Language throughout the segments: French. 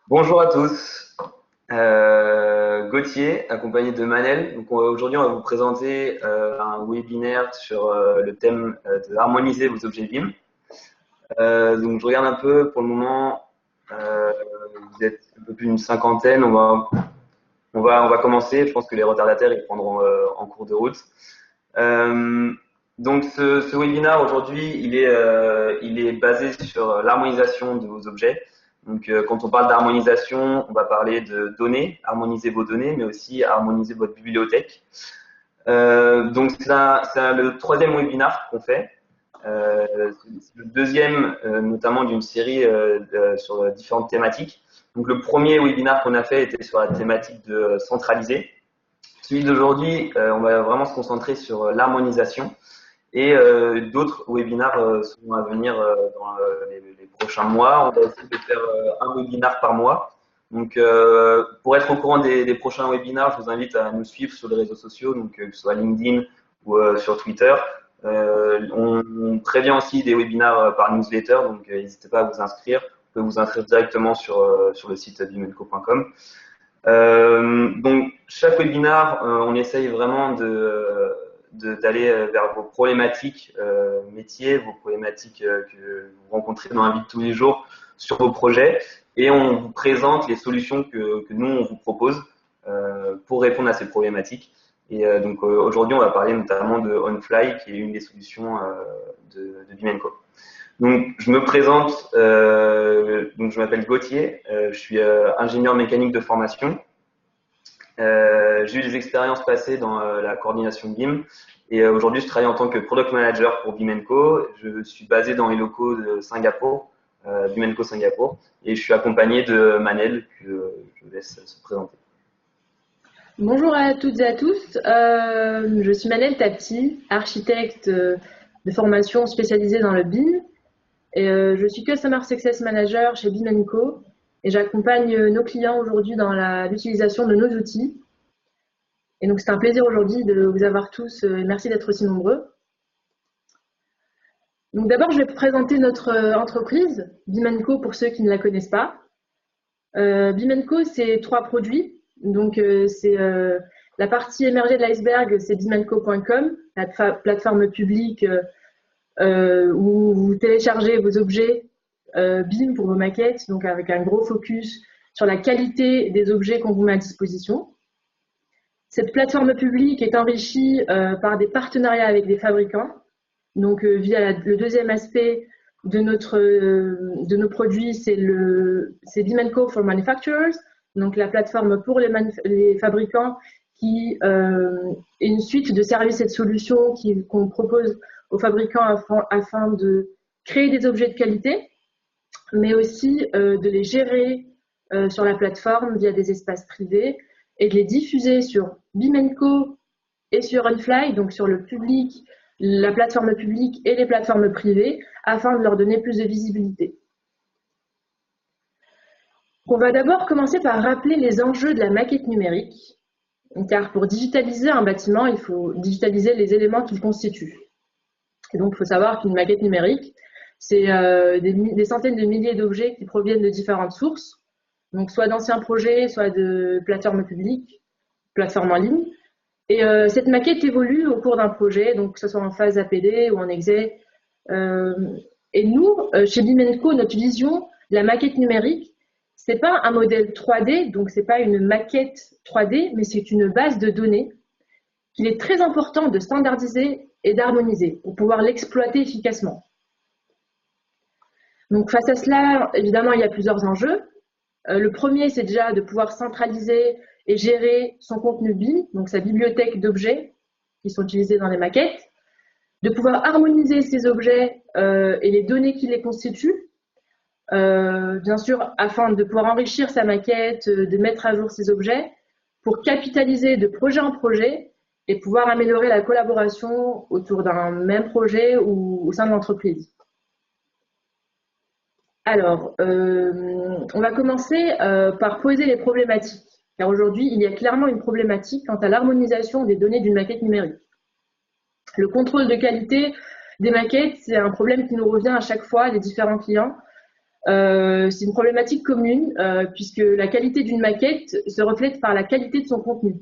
Bonjour à tous. Gauthier, accompagné de Manel. Donc aujourd'hui, on va vous présenter un webinaire sur le thème de harmoniser vos objets BIM. Donc je regarde un peu pour le moment. euh, Vous êtes un peu plus d'une cinquantaine. On va commencer. Je pense que les retardataires ils prendront en cours de route. Euh, donc ce webinaire aujourd'hui, il est basé sur l'harmonisation de vos objets. Donc quand on parle d'harmonisation, on va parler de données, harmoniser vos données, mais aussi harmoniser votre bibliothèque. Donc c'est le troisième webinaire qu'on fait. C'est le deuxième, notamment d'une série sur différentes thématiques. Donc le premier webinaire qu'on a fait était sur la thématique de centraliser. Celui d'aujourd'hui, on va vraiment se concentrer sur l'harmonisation et d'autres webinaires sont à venir dans les prochains mois. On va essayer de faire un webinaire par mois. Donc, pour être au courant des prochains webinaires, je vous invite à nous suivre sur les réseaux sociaux, donc que ce soit LinkedIn ou sur Twitter. On prévient aussi des webinaires par newsletter, donc n'hésitez pas à vous inscrire. Vous pouvez vous inscrire directement sur le site bimenco.com. Donc, chaque webinaire, on essaye vraiment d'aller vers vos problématiques métiers, vos problématiques que vous rencontrez dans la vie de tous les jours sur vos projets, et on vous présente les solutions que nous, on vous propose pour répondre à ces problématiques. Et donc, aujourd'hui, on va parler notamment de OnFly, qui est une des solutions de Bimenco. Donc, je me présente, donc je m'appelle Gauthier, je suis ingénieur mécanique de formation. J'ai eu des expériences passées dans la coordination BIM et aujourd'hui je travaille en tant que product manager pour Bimenco. Je suis basé dans les locaux de Singapour, Bimenco Singapour, et je suis accompagné de Manel que je laisse se présenter. Bonjour à toutes et à tous, je suis Manel Tapti, architecte de formation spécialisée dans le BIM et je suis Customer Success Manager chez BIM & Co et j'accompagne nos clients aujourd'hui dans l'utilisation de nos outils. Et donc c'est un plaisir aujourd'hui de vous avoir tous et merci d'être aussi nombreux. Donc d'abord je vais présenter notre entreprise, BIM & Co pour ceux qui ne la connaissent pas. BIM & Co c'est 3 produits. Donc, c'est la partie émergée de l'iceberg, c'est bimenco.com, la plateforme publique où vous téléchargez vos objets BIM pour vos maquettes, donc avec un gros focus sur la qualité des objets qu'on vous met à disposition. Cette plateforme publique est enrichie par des partenariats avec des fabricants, donc via le deuxième aspect de nos produits, c'est Bimenco for Manufacturers, donc la plateforme pour les fabricants qui est une suite de services et de solutions qu'on propose aux fabricants afin de créer des objets de qualité, mais aussi de les gérer sur la plateforme via des espaces privés et de les diffuser sur Bimenco et sur OnFly, donc sur le public, la plateforme publique et les plateformes privées, afin de leur donner plus de visibilité. On va d'abord commencer par rappeler les enjeux de la maquette numérique, car pour digitaliser un bâtiment, il faut digitaliser les éléments qu'il constitue. Et donc, il faut savoir qu'une maquette numérique, c'est des centaines de milliers d'objets qui proviennent de différentes sources, donc soit d'anciens projets, soit de plateformes publiques, plateformes en ligne. Et cette maquette évolue au cours d'un projet, donc que ce soit en phase APD ou en exé. Et nous, chez BIM & Co, notre vision de la maquette numérique, c'est pas un modèle 3D, donc c'est pas une maquette 3D, mais c'est une base de données qu'il est très important de standardiser et d'harmoniser pour pouvoir l'exploiter efficacement. Donc face à cela, évidemment, il y a plusieurs enjeux. Le premier, c'est déjà de pouvoir centraliser et gérer son contenu BIM, donc sa bibliothèque d'objets qui sont utilisés dans les maquettes, de pouvoir harmoniser ces objets et les données qui les constituent, bien sûr, afin de pouvoir enrichir sa maquette, de mettre à jour ses objets, pour capitaliser de projet en projet et pouvoir améliorer la collaboration autour d'un même projet ou au sein de l'entreprise. Alors, on va commencer par poser les problématiques, car aujourd'hui, il y a clairement une problématique quant à l'harmonisation des données d'une maquette numérique. Le contrôle de qualité des maquettes, c'est un problème qui nous revient à chaque fois des différents clients. C'est une problématique commune puisque la qualité d'une maquette se reflète par la qualité de son contenu.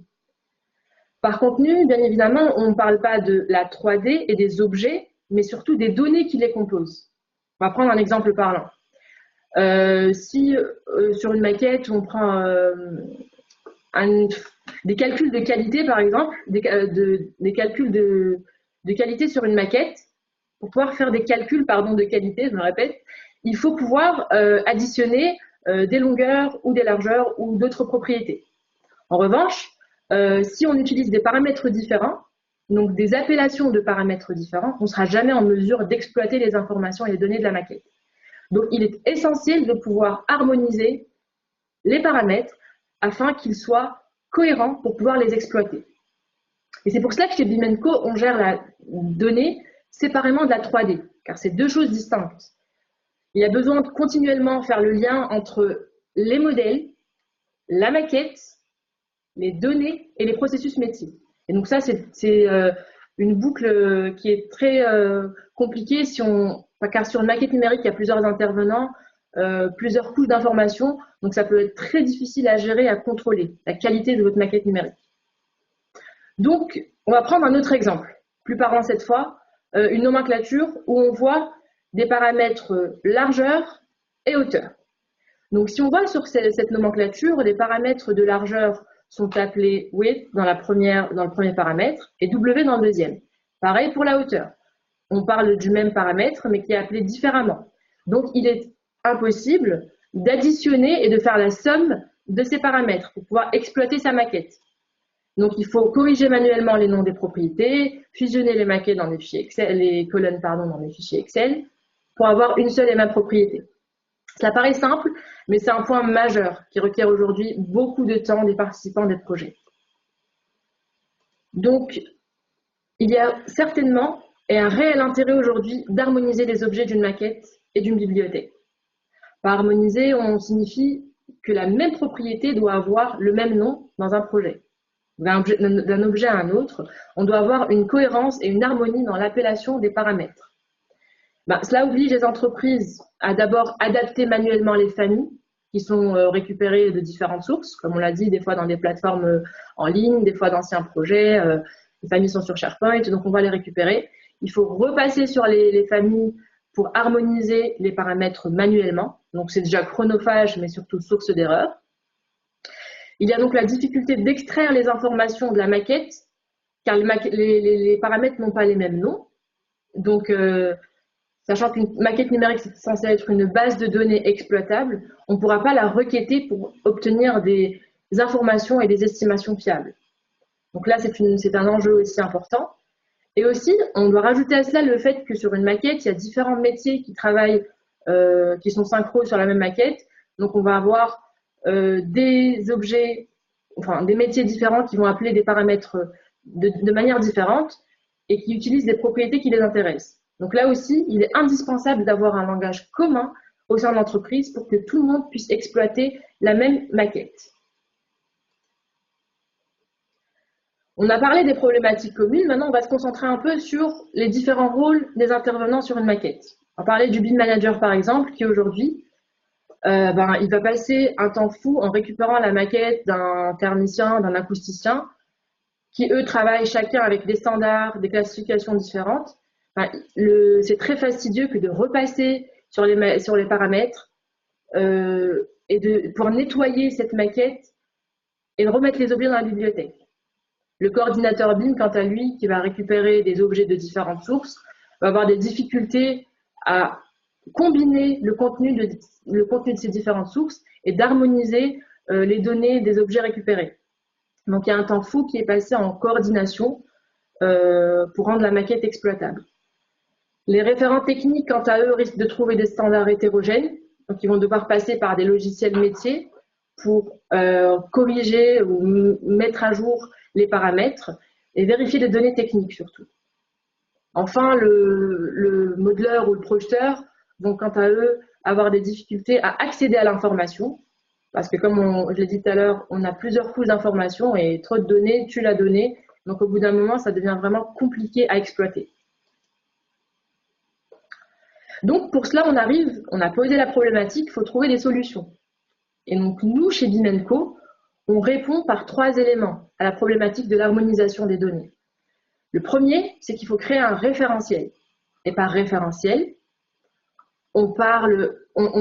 Par contenu, bien évidemment, on ne parle pas de la 3D et des objets, mais surtout des données qui les composent. On va prendre un exemple parlant. Si sur une maquette, on prend des calculs de qualité, par exemple, des calculs de qualité sur une maquette, pour pouvoir faire des calculs de qualité, je me répète, il faut pouvoir additionner des longueurs ou des largeurs ou d'autres propriétés. En revanche, si on utilise des paramètres différents, donc des appellations de paramètres différents, on ne sera jamais en mesure d'exploiter les informations et les données de la maquette. Donc, il est essentiel de pouvoir harmoniser les paramètres afin qu'ils soient cohérents pour pouvoir les exploiter. Et c'est pour cela que chez Bimenco, on gère la donnée séparément de la 3D, car c'est deux choses distinctes. Il y a besoin de continuellement faire le lien entre les modèles, la maquette, les données et les processus métiers. Et donc ça, c'est une boucle qui est très compliquée car sur une maquette numérique, il y a plusieurs intervenants, plusieurs couches d'informations, donc ça peut être très difficile à gérer, à contrôler la qualité de votre maquette numérique. Donc, on va prendre un autre exemple, plus parlant cette fois, une nomenclature où on voit des paramètres largeur et hauteur. Donc, si on voit sur cette nomenclature, les paramètres de largeur sont appelés width dans le premier paramètre et W dans le deuxième. Pareil pour la hauteur. On parle du même paramètre, mais qui est appelé différemment. Donc, il est impossible d'additionner et de faire la somme de ces paramètres pour pouvoir exploiter sa maquette. Donc, il faut corriger manuellement les noms des propriétés, fusionner les maquettes dans des fichiers Excel, les colonnes dans des fichiers Excel, pour avoir une seule et même propriété. Ça paraît simple, mais c'est un point majeur qui requiert aujourd'hui beaucoup de temps des participants des projets. Donc, il y a certainement et un réel intérêt aujourd'hui d'harmoniser les objets d'une maquette et d'une bibliothèque. Par harmoniser, on signifie que la même propriété doit avoir le même nom dans un projet. D'un objet à un autre, on doit avoir une cohérence et une harmonie dans l'appellation des paramètres. Cela oblige les entreprises à d'abord adapter manuellement les familles qui sont récupérées de différentes sources, comme on l'a dit, des fois dans des plateformes en ligne, des fois d'anciens projets, les familles sont sur SharePoint, donc on va les récupérer. Il faut repasser sur les familles pour harmoniser les paramètres manuellement, donc c'est déjà chronophage, mais surtout source d'erreur. Il y a donc la difficulté d'extraire les informations de la maquette, car les paramètres n'ont pas les mêmes noms. Donc, sachant qu'une maquette numérique c'est censée être une base de données exploitable, on ne pourra pas la requêter pour obtenir des informations et des estimations fiables. Donc là, c'est un enjeu aussi important. Et aussi, on doit rajouter à cela le fait que sur une maquette, il y a différents métiers qui travaillent, qui sont synchro sur la même maquette. Donc, on va avoir des objets, enfin des métiers différents qui vont appeler des paramètres de manière différente et qui utilisent des propriétés qui les intéressent. Donc là aussi, il est indispensable d'avoir un langage commun au sein de l'entreprise pour que tout le monde puisse exploiter la même maquette. On a parlé des problématiques communes, maintenant on va se concentrer un peu sur les différents rôles des intervenants sur une maquette. On va parler du BIM manager par exemple, qui aujourd'hui, il va passer un temps fou en récupérant la maquette d'un thermicien, d'un acousticien, qui eux travaillent chacun avec des standards, des classifications différentes. C'est très fastidieux que de repasser sur les paramètres pour nettoyer cette maquette et de remettre les objets dans la bibliothèque. Le coordinateur BIM, quant à lui, qui va récupérer des objets de différentes sources, va avoir des difficultés à combiner le contenu de ces différentes sources et d'harmoniser les données des objets récupérés. Donc, il y a un temps fou qui est passé en coordination pour rendre la maquette exploitable. Les référents techniques, quant à eux, risquent de trouver des standards hétérogènes. Donc, ils vont devoir passer par des logiciels métiers pour corriger ou mettre à jour les paramètres et vérifier les données techniques surtout. Enfin, le modeleur ou le projeteur vont quant à eux avoir des difficultés à accéder à l'information parce que comme je l'ai dit tout à l'heure, on a plusieurs couches d'informations et trop de données tue la donnée. Donc au bout d'un moment, ça devient vraiment compliqué à exploiter. Donc pour cela, on a posé la problématique, il faut trouver des solutions. Et donc nous, chez BIM & Co, on répond par 3 éléments à la problématique de l'harmonisation des données. Le premier, c'est qu'il faut créer un référentiel. Et par référentiel, on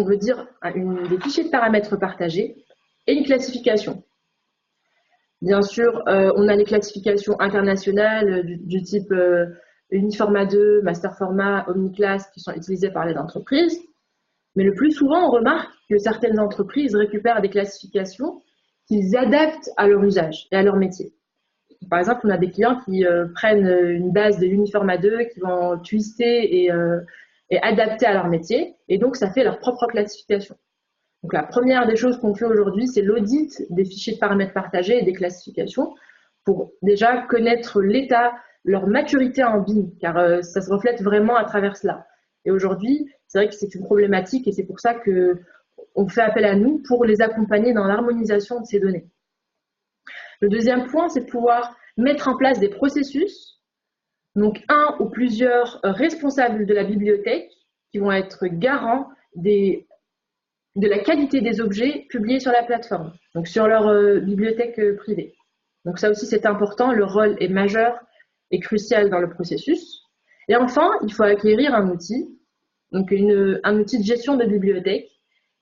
veut dire des fichiers de paramètres partagés et une classification. Bien sûr, on a les classifications internationales du type Uniforma 2, Master Format, Omniclass qui sont utilisées par les entreprises. Mais le plus souvent, on remarque que certaines entreprises récupèrent des classifications qu'ils adaptent à leur usage et à leur métier. Par exemple, on a des clients qui prennent une base de Uniforma 2, qui vont twister et adapter à leur métier, et donc ça fait leur propre classification. Donc la première des choses qu'on fait aujourd'hui, c'est l'audit des fichiers de paramètres partagés et des classifications pour déjà connaître l'état, leur maturité en BIM, car ça se reflète vraiment à travers cela. Et aujourd'hui, c'est vrai que c'est une problématique et c'est pour ça qu'on fait appel à nous pour les accompagner dans l'harmonisation de ces données. Le deuxième point, c'est de pouvoir mettre en place des processus, donc un ou plusieurs responsables de la bibliothèque qui vont être garants de la qualité des objets publiés sur la plateforme, donc sur leur bibliothèque privée. Donc ça aussi c'est important, le rôle est majeur et crucial dans le processus. Et enfin, il faut acquérir un outil, donc un outil de gestion de bibliothèque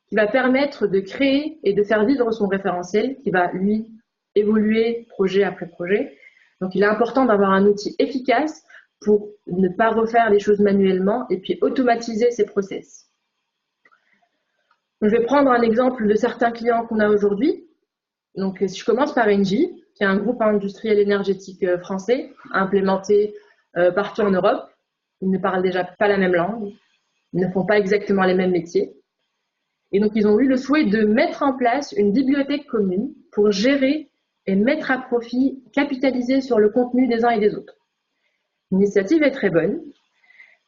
qui va permettre de créer et de faire vivre son référentiel qui va lui évoluer projet après projet. Donc il est important d'avoir un outil efficace pour ne pas refaire les choses manuellement et puis automatiser ces process. Je vais prendre un exemple de certains clients qu'on a aujourd'hui. Donc, si je commence par Engie, qui est un groupe industriel énergétique français, implémenté partout en Europe. Ils ne parlent déjà pas la même langue, ils ne font pas exactement les mêmes métiers. Et donc, ils ont eu le souhait de mettre en place une bibliothèque commune pour gérer et mettre à profit, capitaliser sur le contenu des uns et des autres. L'initiative est très bonne.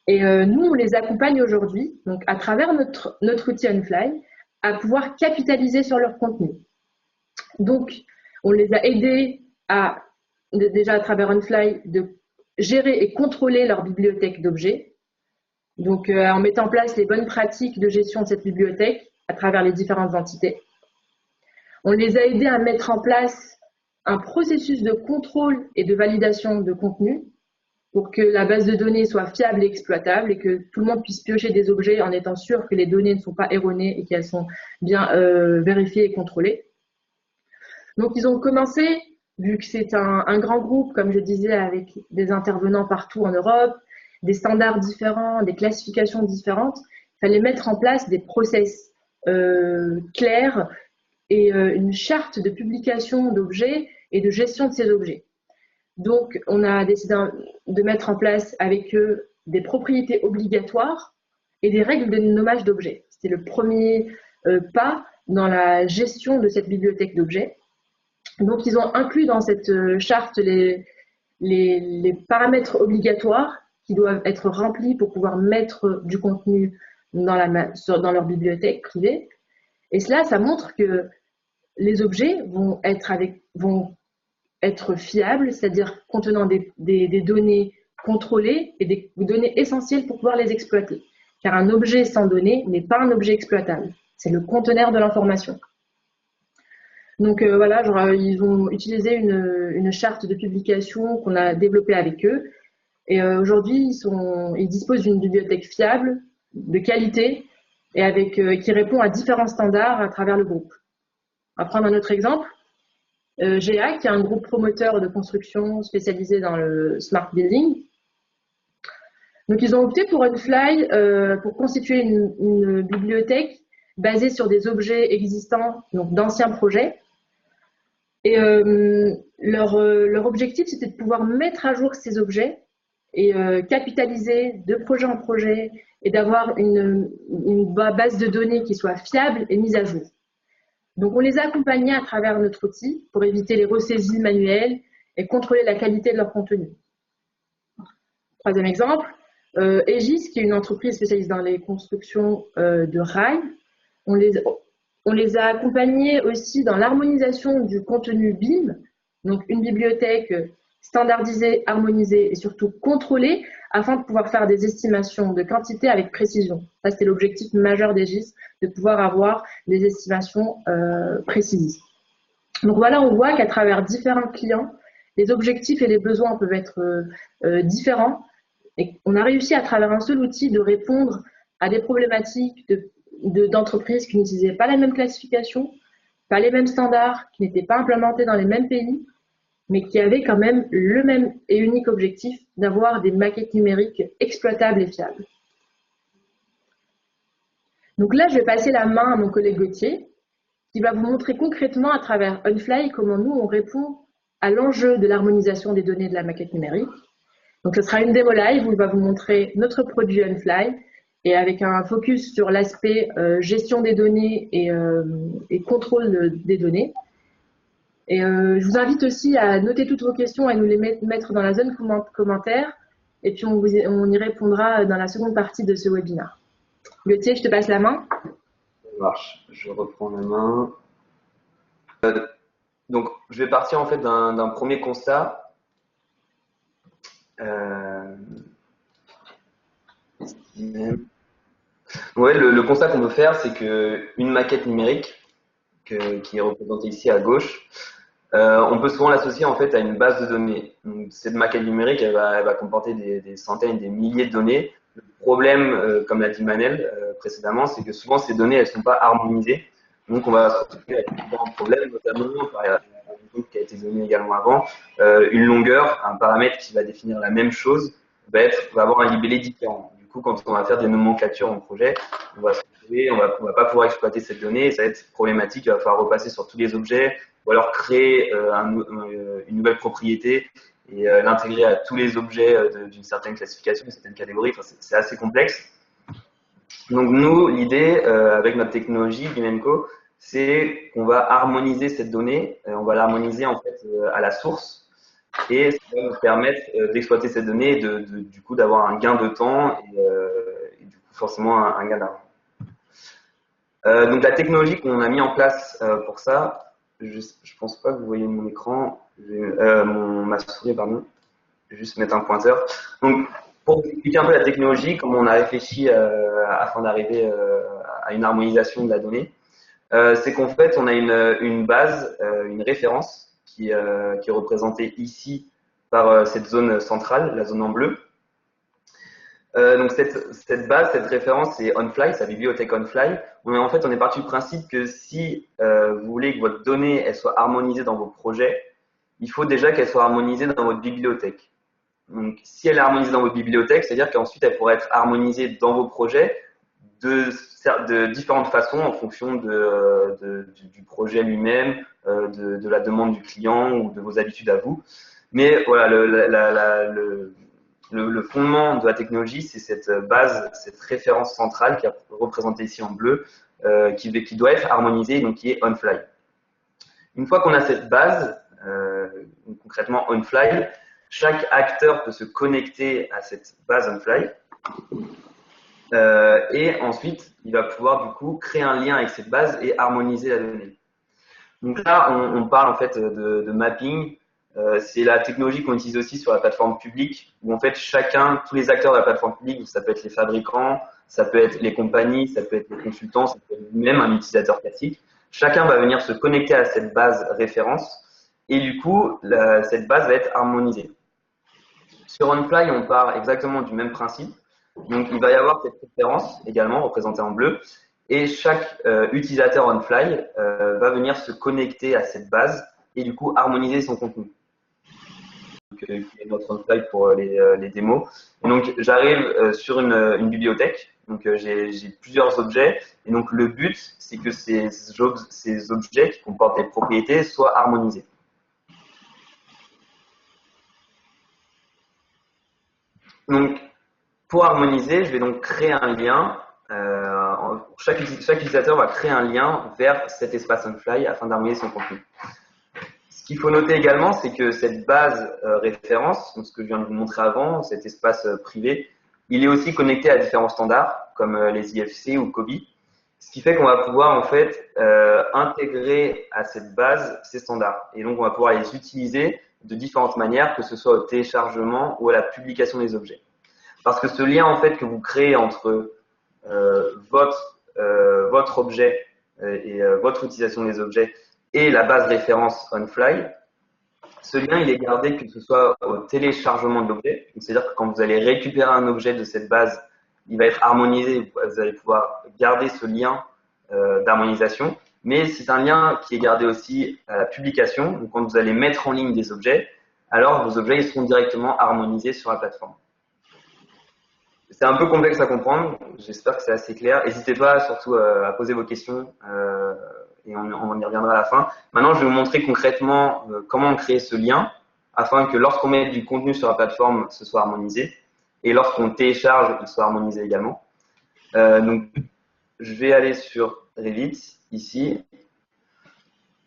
Et nous, on les accompagne aujourd'hui, donc à travers notre outil OnFly, à pouvoir capitaliser sur leur contenu. Donc, on les a aidés déjà à travers OnFly, de gérer et contrôler leur bibliothèque d'objets. Donc, en mettant en place les bonnes pratiques de gestion de cette bibliothèque à travers les différentes entités. On les a aidés à mettre en place un processus de contrôle et de validation de contenu pour que la base de données soit fiable et exploitable et que tout le monde puisse piocher des objets en étant sûr que les données ne sont pas erronées et qu'elles sont bien vérifiées et contrôlées. Donc, ils ont commencé, vu que c'est un grand groupe, comme je disais, avec des intervenants partout en Europe, des standards différents, des classifications différentes, il fallait mettre en place des process clairs et une charte de publication d'objets et de gestion de ces objets. Donc, on a décidé de mettre en place avec eux des propriétés obligatoires et des règles de nommage d'objets. C'était le premier pas dans la gestion de cette bibliothèque d'objets. Donc, ils ont inclus dans cette charte les paramètres obligatoires qui doivent être remplis pour pouvoir mettre du contenu dans leur bibliothèque privée. Et cela, ça montre que les objets vont être fiables, c'est-à-dire contenant des données contrôlées et des données essentielles pour pouvoir les exploiter. Car un objet sans données n'est pas un objet exploitable. C'est le conteneur de l'information. Donc voilà, ils ont utilisé une charte de publication qu'on a développée avec eux. Et aujourd'hui, ils disposent d'une bibliothèque fiable, de qualité, et qui répond à différents standards à travers le groupe. On va prendre un autre exemple. GA, qui est un groupe promoteur de construction spécialisé dans le smart building. Donc, ils ont opté pour OnFly pour constituer une bibliothèque basée sur des objets existants, donc d'anciens projets. Et leur objectif, c'était de pouvoir mettre à jour ces objets et capitaliser de projet en projet et d'avoir une base de données qui soit fiable et mise à jour. Donc, on les a accompagnés à travers notre outil pour éviter les ressaisies manuelles et contrôler la qualité de leur contenu. Troisième exemple, Aegis, qui est une entreprise spécialisée dans les constructions de rails. On les a accompagnés aussi dans l'harmonisation du contenu BIM, donc une bibliothèque standardiser, harmoniser et surtout contrôler afin de pouvoir faire des estimations de quantité avec précision. Ça, c'était l'objectif majeur des GIS, de pouvoir avoir des estimations précises. Donc voilà, on voit qu'à travers différents clients, les objectifs et les besoins peuvent être différents. Et on a réussi à travers un seul outil de répondre à des problématiques d'entreprises qui n'utilisaient pas la même classification, pas les mêmes standards, qui n'étaient pas implémentés dans les mêmes pays, mais qui avaient quand même le même et unique objectif d'avoir des maquettes numériques exploitables et fiables. Donc là, je vais passer la main à mon collègue Gauthier, qui va vous montrer concrètement à travers OnFly comment nous, on répond à l'enjeu de l'harmonisation des données de la maquette numérique. Donc, ce sera une démo live où il va vous montrer notre produit OnFly et avec un focus sur l'aspect gestion des données et contrôle des données. Et je vous invite aussi à noter toutes vos questions et nous les mettre dans la zone commentaire. Et puis, on y répondra dans la seconde partie de ce webinaire. Gauthier, je te passe la main. Ça marche. Je reprends la main. Donc, je vais partir en fait d'un premier constat. Ouais, le constat qu'on peut faire, c'est qu'une maquette numérique, qui est représentée ici à gauche, on peut souvent l'associer en fait à une base de données. Donc, cette maquette numérique, elle va comporter des centaines, des milliers de données. Le problème, comme l'a dit Manel précédemment, c'est que souvent ces données, elles sont pas harmonisées. Donc, on va se retrouver avec différents problèmes, notamment, par exemple, qui a été donné également avant, une longueur, un paramètre qui va définir la même chose, va avoir un libellé différent. Du coup, quand on va faire des nomenclatures en projet, on va se retrouver, on va pas pouvoir exploiter cette donnée et ça va être problématique. Il va falloir repasser sur tous les objets ou alors créer une nouvelle propriété et l'intégrer à tous les objets d'une certaine classification, d'une certaine catégorie. Enfin, c'est assez complexe. Donc nous, l'idée avec notre technologie Bimenco, c'est qu'on va harmoniser cette donnée, on va l'harmoniser en fait à la source et ça va nous permettre d'exploiter cette donnée et du coup d'avoir un gain de temps et du coup forcément un gain d'argent. Donc la technologie qu'on a mis en place pour ça, je pense pas que vous voyez mon écran, ma souris pardon, je vais juste mettre un pointeur. Donc pour vous expliquer un peu la technologie, comment on a réfléchi afin d'arriver à une harmonisation de la donnée, c'est qu'en fait on a une base, une référence qui est représentée ici par cette zone centrale, la zone en bleu. Donc cette base, cette référence, c'est OnFly, sa bibliothèque OnFly. On est parti du principe que si vous voulez que votre donnée elle soit harmonisée dans vos projets, il faut déjà qu'elle soit harmonisée dans votre bibliothèque. Donc si elle est harmonisée dans votre bibliothèque, c'est-à-dire qu'ensuite elle pourrait être harmonisée dans vos projets de différentes façons en fonction du projet lui-même, de la demande du client ou de vos habitudes à vous. Mais voilà, le fondement de la technologie, c'est cette base, cette référence centrale qui est représentée ici en bleu, qui doit être harmonisée, donc qui est OnFly. Une fois qu'on a cette base, concrètement OnFly, chaque acteur peut se connecter à cette base OnFly. Et ensuite, il va pouvoir du coup créer un lien avec cette base et harmoniser la donnée. Donc là, on parle en fait de mapping. C'est la technologie qu'on utilise aussi sur la plateforme publique, où en fait tous les acteurs de la plateforme publique, donc ça peut être les fabricants, ça peut être les compagnies, ça peut être les consultants, ça peut être même un utilisateur classique. Chacun va venir se connecter à cette base référence et du coup, cette base va être harmonisée. Sur OnFly, on part exactement du même principe. Donc, il va y avoir cette référence également représentée en bleu et chaque utilisateur OnFly va venir se connecter à cette base et du coup harmoniser son contenu. Donc, qui est notre OnFly pour les démos. Et donc, j'arrive sur une bibliothèque. Donc, j'ai plusieurs objets. Et donc, le but, c'est que ces objets qui comportent des propriétés soient harmonisés. Donc, pour harmoniser, je vais donc créer un lien. Chaque utilisateur va créer un lien vers cet espace OnFly afin d'harmoniser son contenu. Ce qu'il faut noter également, c'est que cette base référence, donc ce que je viens de vous montrer avant, cet espace privé, il est aussi connecté à différents standards comme les IFC ou COBie, ce qui fait qu'on va pouvoir en fait intégrer à cette base ces standards. Et donc on va pouvoir les utiliser de différentes manières, que ce soit au téléchargement ou à la publication des objets. Parce que ce lien en fait que vous créez entre votre objet et votre utilisation des objets et la base référence OnFly, ce lien il est gardé que ce soit au téléchargement de l'objet. C'est-à-dire que quand vous allez récupérer un objet de cette base, il va être harmonisé, vous allez pouvoir garder ce lien d'harmonisation. Mais c'est un lien qui est gardé aussi à la publication. Donc quand vous allez mettre en ligne des objets, alors vos objets ils seront directement harmonisés sur la plateforme. C'est un peu complexe à comprendre, j'espère que c'est assez clair. N'hésitez pas surtout à poser vos questions et on y reviendra à la fin. Maintenant, je vais vous montrer concrètement comment créer ce lien afin que lorsqu'on met du contenu sur la plateforme, ce soit harmonisé et lorsqu'on télécharge, il soit harmonisé également. Donc, je vais aller sur Revit ici.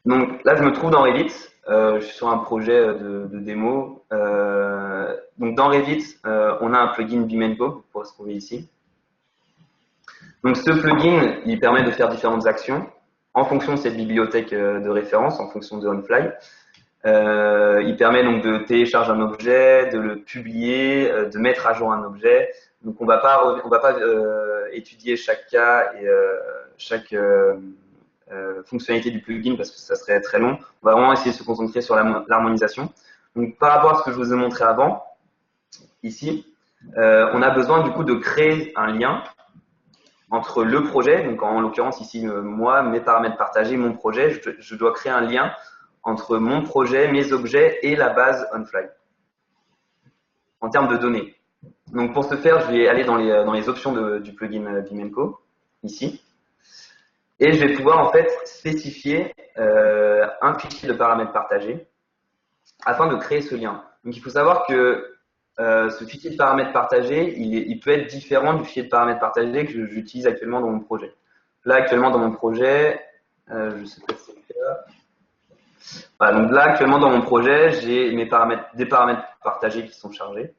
Donc là, je me trouve dans Revit. Je suis sur un projet de démo. Donc dans Revit, on a un plugin Bimenco, vous pourrez se trouver ici. Donc ce plugin, il permet de faire différentes actions en fonction de cette bibliothèque de référence, en fonction de OnFly. Il permet donc de télécharger un objet, de le publier, de mettre à jour un objet. Donc on va pas étudier chaque cas et chaque fonctionnalité du plugin parce que ça serait très long. On va vraiment essayer de se concentrer sur l'harmonisation. Donc par rapport à ce que je vous ai montré avant, ici, on a besoin du coup de créer un lien entre le projet, donc en l'occurrence ici moi, mes paramètres partagés, mon projet, je dois créer un lien entre mon projet, mes objets et la base OnFly en termes de données. Donc pour ce faire, je vais aller dans les options du plugin Bimenco, ici. Et je vais pouvoir en fait spécifier un fichier de paramètres partagés afin de créer ce lien. Donc il faut savoir que ce fichier de paramètres partagés, il peut être différent du fichier de paramètres partagés que j'utilise actuellement dans mon projet. Là actuellement dans mon projet, je sais pas si c'est le cas. Voilà, donc là actuellement dans mon projet, j'ai des paramètres partagés qui sont chargés.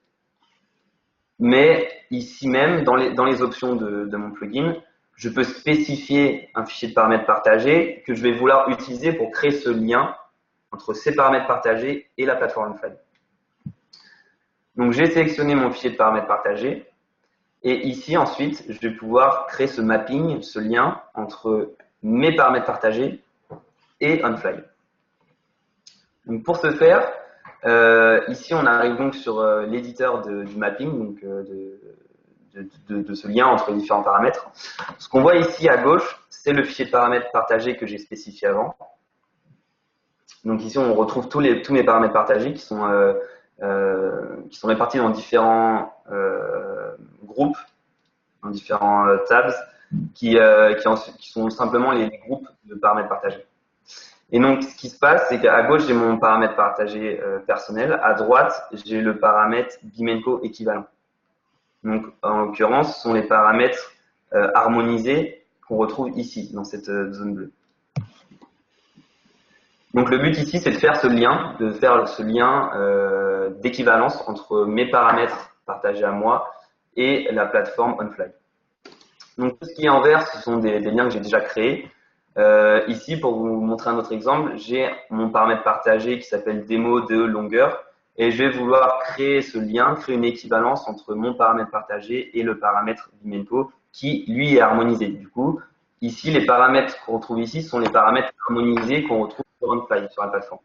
Mais ici même, dans les options de mon plugin, je peux spécifier un fichier de paramètres partagés que je vais vouloir utiliser pour créer ce lien entre ces paramètres partagés et la plateforme OnFly. Donc j'ai sélectionné mon fichier de paramètres partagés et ici ensuite, je vais pouvoir créer ce mapping, ce lien entre mes paramètres partagés et OnFly. Donc pour ce faire, ici on arrive donc sur l'éditeur du mapping, donc de ce lien entre les différents paramètres. Ce qu'on voit ici à gauche, c'est le fichier de paramètres partagés que j'ai spécifié avant. Donc ici, on retrouve tous mes paramètres partagés qui sont répartis dans différents groupes, dans différents tabs, qui sont simplement les groupes de paramètres partagés. Et donc, ce qui se passe, c'est qu'à gauche, j'ai mon paramètre partagé personnel. À droite, j'ai le paramètre Bimenco équivalent. Donc, en l'occurrence, ce sont les paramètres harmonisés qu'on retrouve ici, dans cette zone bleue. Donc, le but ici, c'est de faire ce lien, d'équivalence entre mes paramètres partagés à moi et la plateforme OnFly. Donc, tout ce qui est en vert, ce sont des liens que j'ai déjà créés. Ici, pour vous montrer un autre exemple, j'ai mon paramètre partagé qui s'appelle démo de longueur. Et je vais vouloir créer ce lien, créer une équivalence entre mon paramètre partagé et le paramètre Bimenco qui, lui, est harmonisé. Du coup, ici, les paramètres qu'on retrouve ici sont les paramètres harmonisés qu'on retrouve sur OnFly, sur la plateforme.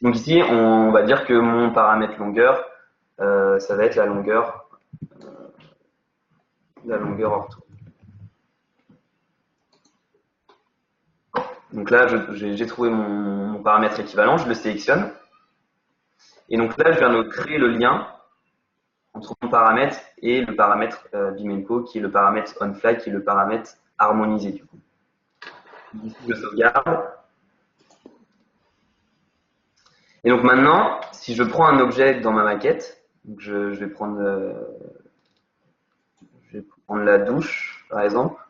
Donc ici, on va dire que mon paramètre longueur, ça va être la longueur ortho. Donc là, j'ai trouvé mon paramètre équivalent, je le sélectionne. Et donc là, je viens de créer le lien entre mon paramètre et le paramètre Bimenco, qui est le paramètre OnFly, qui est le paramètre harmonisé du coup. Ici, je sauvegarde. Et donc maintenant, si je prends un objet dans ma maquette, donc je vais prendre la douche, par exemple.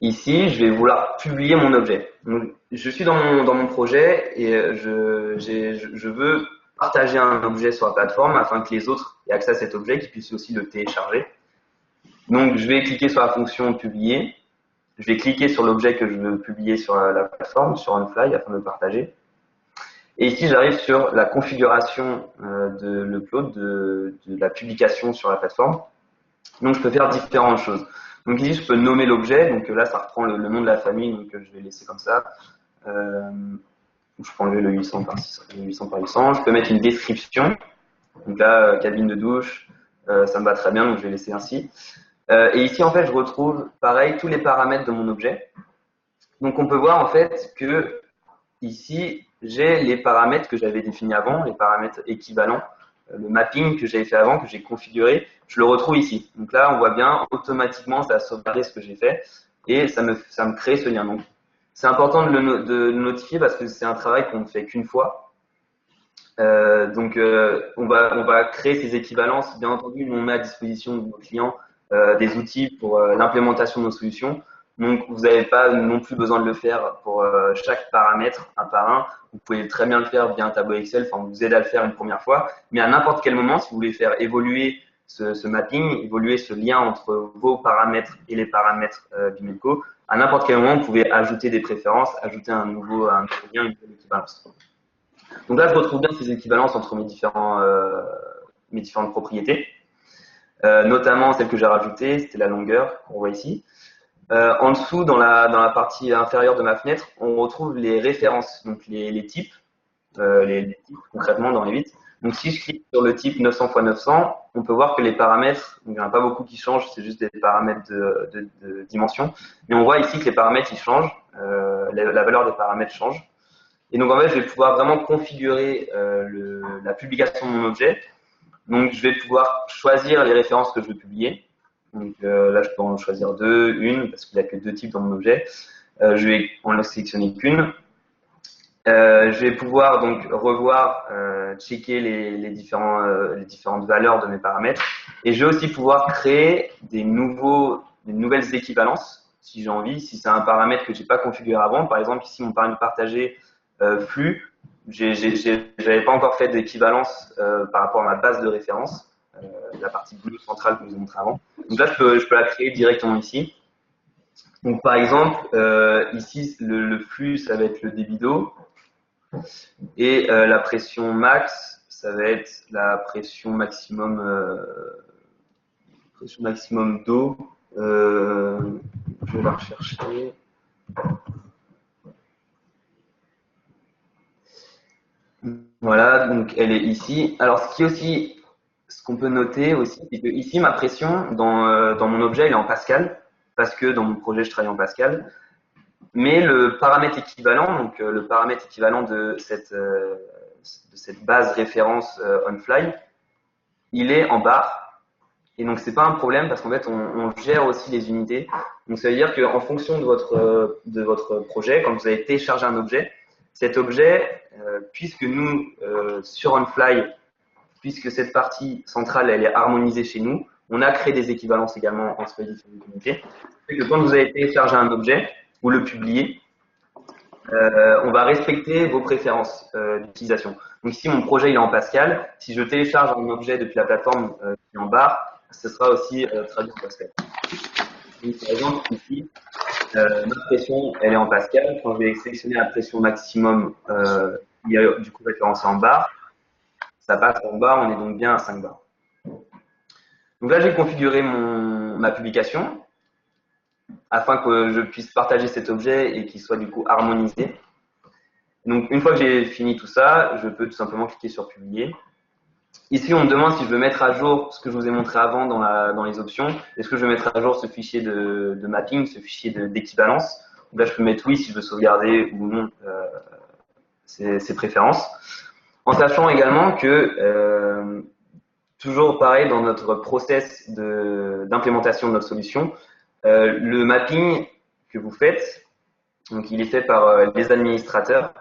Ici, je vais vouloir publier mon objet. Donc, je suis dans mon projet et je veux partager un objet sur la plateforme afin que les autres aient accès à cet objet, qu'ils puissent aussi le télécharger. Donc, je vais cliquer sur la fonction publier. Je vais cliquer sur l'objet que je veux publier sur la plateforme, sur OnFly, afin de le partager. Et ici, j'arrive sur la configuration de l'upload, de la publication sur la plateforme. Donc, je peux faire différentes choses. Donc ici, je peux nommer l'objet. Donc là, ça reprend le nom de la famille. Donc je vais laisser comme ça. Je peux enlever le 800 par 600, le 800 par 800. Je peux mettre une description. Donc là, cabine de douche. Ça me va très bien. Donc je vais laisser ainsi. Et ici, en fait, je retrouve, pareil, tous les paramètres de mon objet. Donc on peut voir en fait que ici, j'ai les paramètres que j'avais définis avant, les paramètres équivalents, le mapping que j'avais fait avant, que j'ai configuré, je le retrouve ici. Donc là, on voit bien, automatiquement, ça a sauvegardé ce que j'ai fait et ça me crée ce lien. Donc, c'est important de le notifier parce que c'est un travail qu'on ne fait qu'une fois. On va créer ces équivalences. Bien entendu, nous, on met à disposition de nos clients des outils pour l'implémentation de nos solutions. Donc, vous n'avez pas non plus besoin de le faire pour chaque paramètre, un par un. Vous pouvez très bien le faire via un tableau Excel, enfin, on vous aide à le faire une première fois. Mais à n'importe quel moment, si vous voulez faire évoluer ce mapping, évoluer ce lien entre vos paramètres et les paramètres Bimelco, à n'importe quel moment, vous pouvez ajouter des préférences, ajouter un nouveau lien, une nouvelle équivalence. Donc là, je retrouve bien ces équivalences entre mes différentes propriétés. Notamment celle que j'ai rajoutée, c'était la longueur qu'on voit ici. En dessous, dans la partie inférieure de ma fenêtre, on retrouve les références, donc les types, les types concrètement dans les 8. Donc si je clique sur le type 900 x 900, on peut voir que les paramètres, il n'y en a pas beaucoup qui changent, c'est juste des paramètres de dimension. Mais on voit ici que les paramètres ils changent, la valeur des paramètres change. Et donc en fait, je vais pouvoir vraiment configurer la publication de mon objet. Donc je vais pouvoir choisir les références que je veux publier. Donc là, je peux en choisir deux, une, parce qu'il n'y a que deux types dans mon objet. Je vais en sélectionner qu'une. Je vais pouvoir donc revoir, checker les différentes valeurs de mes paramètres. Et je vais aussi pouvoir créer des nouvelles équivalences, si j'ai envie. Si c'est un paramètre que je n'ai pas configuré avant, par exemple, ici, mon paramètre partagé flux, j'avais pas encore fait d'équivalence par rapport à ma base de référence. La partie bleue centrale que je vous ai montré avant. Donc là, je peux la créer directement ici. Donc par exemple, ici, le flux, ça va être le débit d'eau. Et la pression max, ça va être la pression maximum d'eau. Je vais la rechercher. Voilà, donc elle est ici. Alors ce qu'on peut noter aussi, c'est que ici ma pression dans mon objet elle est en Pascal, parce que dans mon projet je travaille en Pascal. Mais le paramètre équivalent, donc le paramètre équivalent de cette base référence onFly, il est en bar. Et donc c'est pas un problème parce qu'en fait on gère aussi les unités. Donc ça veut dire qu'en fonction de votre projet, quand vous avez téléchargé un objet, cet objet, puisque nous sur onFly, puisque cette partie centrale elle est harmonisée chez nous, on a créé des équivalences également entre les différentes unités. C'est que quand vous avez téléchargé un objet, vous le publiez, on va respecter vos préférences d'utilisation. Donc ici, mon projet il est en Pascal. Si je télécharge un objet depuis la plateforme qui est en barre, ce sera aussi traduit en Pascal. Donc, par exemple, ici, notre pression elle est en Pascal. Quand je vais sélectionner la pression maximum, il y a du coup référencé en barre. Ça passe en barre, on est donc bien à 5 bars. Donc là, j'ai configuré ma publication afin que je puisse partager cet objet et qu'il soit du coup harmonisé. Donc une fois que j'ai fini tout ça, je peux tout simplement cliquer sur publier. Ici, on me demande si je veux mettre à jour ce que je vous ai montré avant dans les options. Est-ce que je veux mettre à jour ce fichier de mapping, ce fichier d'équivalence? Là, je peux mettre oui si je veux sauvegarder ou non ces préférences. En sachant également que, toujours pareil dans notre process d'implémentation de notre solution, le mapping que vous faites, donc il est fait par les administrateurs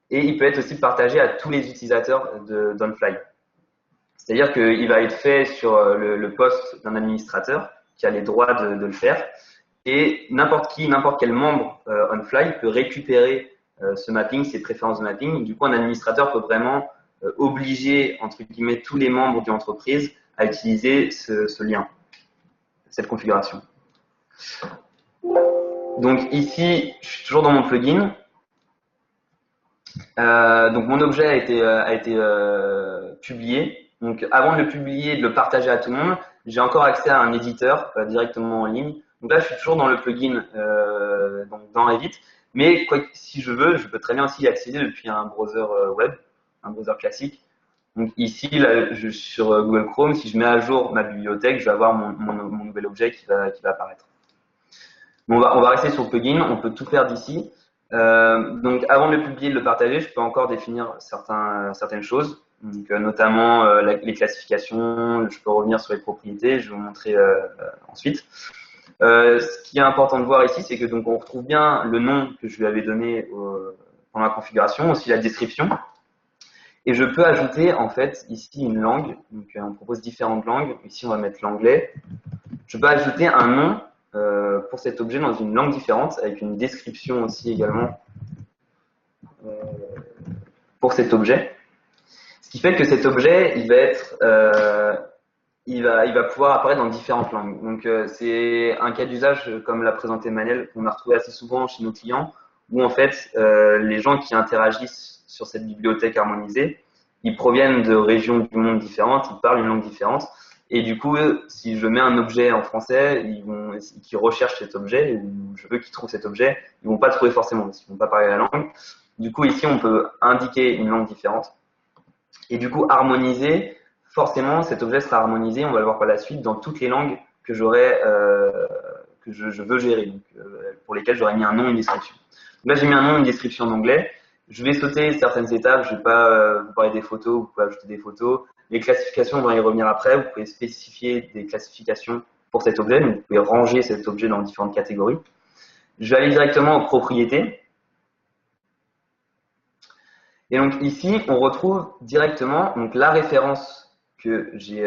et il peut être aussi partagé à tous les utilisateurs d'onFly. C'est-à-dire qu'il va être fait sur le poste d'un administrateur qui a les droits de le faire et n'importe quel membre onFly peut récupérer ce mapping, ses préférences de mapping. Du coup, un administrateur peut vraiment obliger, entre guillemets, tous les membres d'une entreprise à utiliser ce lien, cette configuration. Donc ici, je suis toujours dans mon plugin. Donc mon objet a été publié. Donc avant de le publier, de le partager à tout le monde, j'ai encore accès à un éditeur directement en ligne. Donc là, je suis toujours dans le plugin donc dans Revit. Mais si je veux, je peux très bien aussi y accéder depuis un browser web, un browser classique. Donc ici, là, sur Google Chrome, si je mets à jour ma bibliothèque, je vais avoir mon nouvel objet qui va apparaître. Bon, on va rester sur le plugin, on peut tout faire d'ici. Donc avant de le publier, de le partager, je peux encore définir certaines choses, donc, notamment les classifications, je peux revenir sur les propriétés, je vais vous montrer ensuite. Ce qui est important de voir ici, c'est que donc on retrouve bien le nom que je lui avais donné pendant la configuration, aussi la description. Et je peux ajouter en fait ici une langue, donc on propose différentes langues, ici on va mettre l'anglais. Je peux ajouter un nom pour cet objet dans une langue différente, avec une description aussi également pour cet objet. Ce qui fait que cet objet, il va pouvoir apparaître dans différentes langues. Donc c'est un cas d'usage, comme l'a présenté Manel, qu'on a retrouvé assez souvent chez nos clients, où en fait les gens qui interagissent sur cette bibliothèque harmonisée, ils proviennent de régions du monde différentes, ils parlent une langue différente. Et du coup, si je mets un objet en français, qui recherchent cet objet, ou je veux qu'ils trouvent cet objet, ils vont pas le trouver forcément, parce qu'ils vont pas parler la langue. Du coup, ici, on peut indiquer une langue différente. Et du coup, harmoniser, forcément, cet objet sera harmonisé, on va le voir par la suite, dans toutes les langues que que je veux gérer, donc, pour lesquelles j'aurais mis un nom et une description. Donc là, j'ai mis un nom et une description en anglais. Je vais sauter certaines étapes, je ne vais pas vous parler des photos, vous pouvez ajouter des photos. Les classifications, on va y revenir après. Vous pouvez spécifier des classifications pour cet objet, donc vous pouvez ranger cet objet dans différentes catégories. Je vais aller directement aux propriétés. Et donc ici, on retrouve directement donc, la référence que j'ai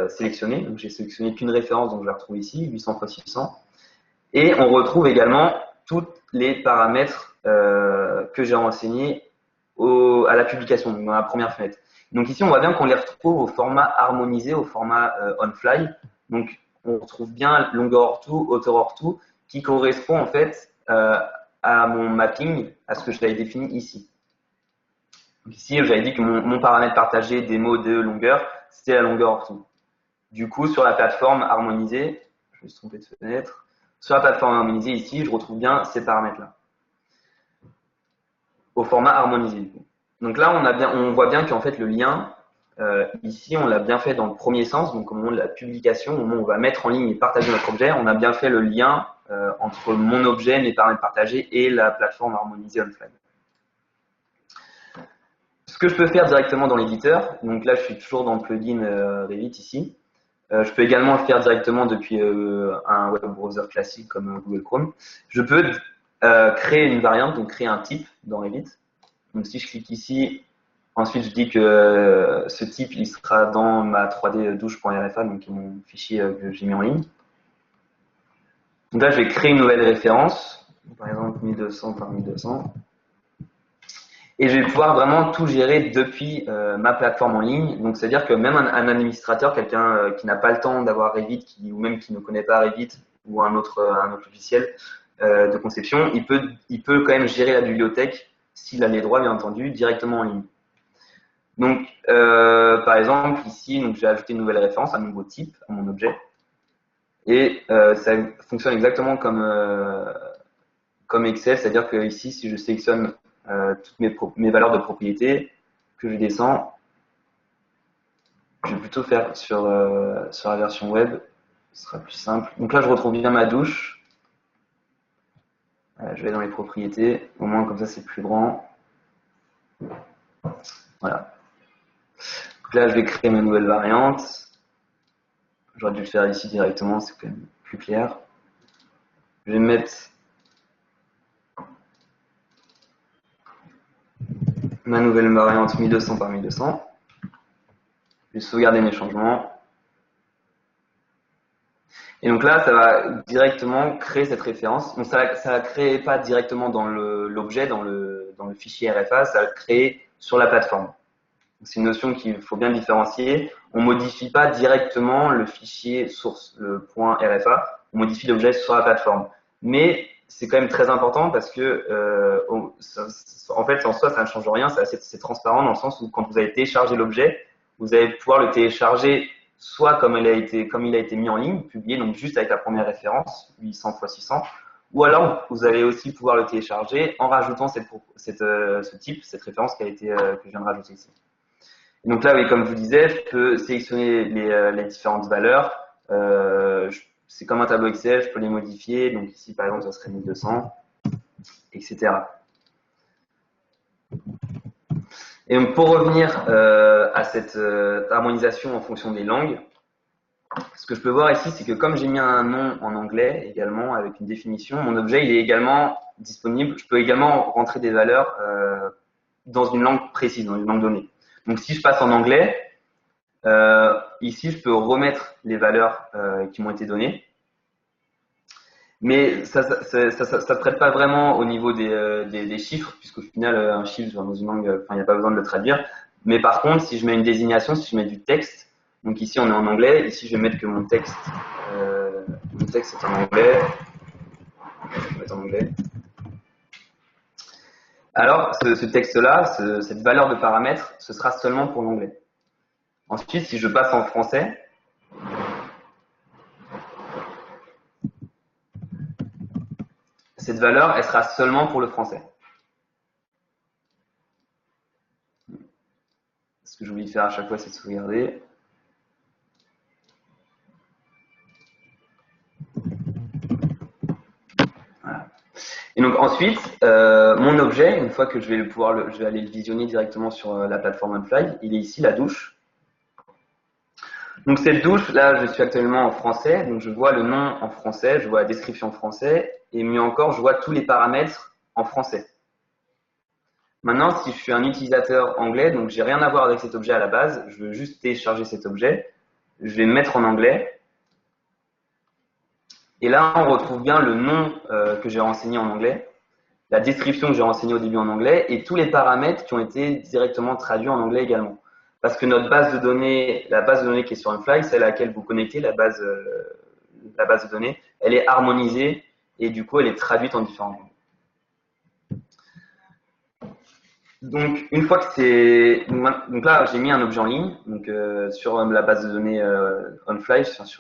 sélectionnée. Donc j'ai sélectionné qu'une référence, donc je la retrouve ici, 800 x 600. Et on retrouve également tous les paramètres que j'ai renseignés à la publication, donc dans la première fenêtre. Donc ici, on voit bien qu'on les retrouve au format harmonisé, au format on-fly. Donc on retrouve bien longueur hors tout, hauteur hors tout, qui correspond en fait à mon mapping, à ce que je l'avais défini ici. Donc ici, j'avais dit que mon paramètre partagé démo de longueur, c'était la longueur hors tout. Du coup, sur la plateforme harmonisée, je me suis trompé de fenêtre, sur la plateforme harmonisée ici, je retrouve bien ces paramètres-là, au format harmonisé. Donc là, on voit bien qu'en fait le lien, ici, on l'a bien fait dans le premier sens, donc au moment de la publication, au moment où on va mettre en ligne et partager notre objet, on a bien fait le lien entre mon objet, mes paramètres partagés et la plateforme harmonisée on-fly. Ce que je peux faire directement dans l'éditeur, donc là je suis toujours dans le plugin Revit ici. Je peux également le faire directement depuis un web browser classique comme Google Chrome. Je peux créer une variante, donc créer un type dans Revit. Donc si je clique ici, ensuite je dis que ce type il sera dans ma 3D douche.rfa, donc mon fichier que j'ai mis en ligne. Donc là je vais créer une nouvelle référence, par exemple 1200 par 1200. Et je vais pouvoir vraiment tout gérer depuis ma plateforme en ligne. Donc, c'est-à-dire que même un administrateur, quelqu'un qui n'a pas le temps d'avoir Revit, ou même qui ne connaît pas Revit ou un autre logiciel de conception, il peut quand même gérer la bibliothèque, s'il a les droits, bien entendu, directement en ligne. Donc, par exemple, ici, j'ai ajouté une nouvelle référence, un nouveau type à mon objet. Et ça fonctionne exactement comme Excel, c'est-à-dire que ici, si je sélectionne toutes mes valeurs de propriété, que je descends, je vais plutôt faire sur la version web, ce sera plus simple. Donc là, je retrouve bien ma douche. Je vais dans les propriétés, au moins comme ça, c'est plus grand. Voilà. Donc là, je vais créer ma nouvelle variante. J'aurais dû le faire ici directement, c'est quand même plus clair. Je vais mettre ma nouvelle variante 1200 par 1200. Je vais sauvegarder mes changements. Et donc là, ça va directement créer cette référence. Donc ça ne crée pas directement dans l'objet, dans le fichier RFA, ça va le créer sur la plateforme. C'est une notion qu'il faut bien différencier. On ne modifie pas directement le fichier source, le point RFA, on modifie l'objet sur la plateforme. Mais c'est quand même très important parce que en fait, en soi, ça ne change rien. C'est transparent dans le sens où quand vous allez télécharger l'objet, vous allez pouvoir le télécharger soit comme il a été mis en ligne, publié, donc juste avec la première référence, 800 x 600, ou alors vous allez aussi pouvoir le télécharger en rajoutant ce type, cette référence que je viens de rajouter ici. Et donc là, oui, comme je vous disais, je peux sélectionner les différentes valeurs. C'est comme un tableau Excel, je peux les modifier. Donc ici, par exemple, ça serait 1200, etc. Et donc pour revenir à cette harmonisation en fonction des langues, ce que je peux voir ici, c'est que comme j'ai mis un nom en anglais également avec une définition, mon objet il est également disponible. Je peux également rentrer des valeurs dans une langue précise, dans une langue donnée. Donc si je passe en anglais, ici je peux remettre les valeurs qui m'ont été données. Mais ça ne traite pas vraiment au niveau des chiffres, puisqu'au final, un chiffre dans une langue, il n'y a pas besoin de le traduire. Mais par contre, si je mets une désignation, si je mets du texte, donc ici on est en anglais, ici je vais mettre que mon texte est en anglais. Je vais mettre en anglais. Alors, ce texte-là, cette valeur de paramètre, ce sera seulement pour l'anglais. Ensuite, si je passe en français, cette valeur, elle sera seulement pour le français. Ce que j'oublie de faire à chaque fois, c'est de sauvegarder. Voilà. Et donc ensuite, mon objet, une fois que je vais aller le visionner directement sur la plateforme OnFly, il est ici, la douche. Donc cette douche, là, je suis actuellement en français, donc je vois le nom en français, je vois la description en français, et mieux encore, je vois tous les paramètres en français. Maintenant, si je suis un utilisateur anglais, donc j'ai rien à voir avec cet objet à la base, je veux juste télécharger cet objet, je vais me mettre en anglais, et là, on retrouve bien le nom que j'ai renseigné en anglais, la description que j'ai renseignée au début en anglais, et tous les paramètres qui ont été directement traduits en anglais également. Parce que notre base de données, la base de données qui est sur OnFly, celle à laquelle vous connectez, la base de données, elle est harmonisée et du coup, elle est traduite en différentes langues. Donc, une fois que c'est... Donc là, j'ai mis un objet en ligne, donc sur la base de données OnFly, j'ai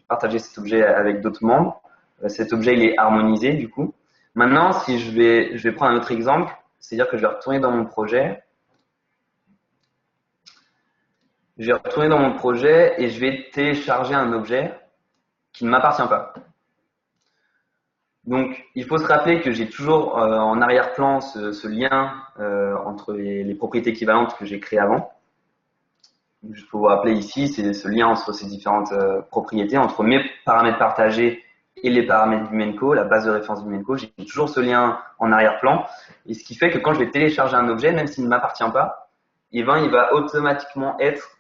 partagé cet objet avec d'autres membres. Cet objet, il est harmonisé du coup. Maintenant, si je vais prendre un autre exemple, c'est-à-dire que je vais retourner dans mon projet. Je vais retourner dans mon projet et je vais télécharger un objet qui ne m'appartient pas. Donc, il faut se rappeler que j'ai toujours en arrière-plan ce lien entre les propriétés équivalentes que j'ai créées avant. Donc, je peux vous rappeler ici, c'est ce lien entre ces différentes propriétés, entre mes paramètres partagés et les paramètres Bimenco, la base de référence Bimenco. J'ai toujours ce lien en arrière-plan. Et ce qui fait que quand je vais télécharger un objet, même s'il ne m'appartient pas, il va automatiquement être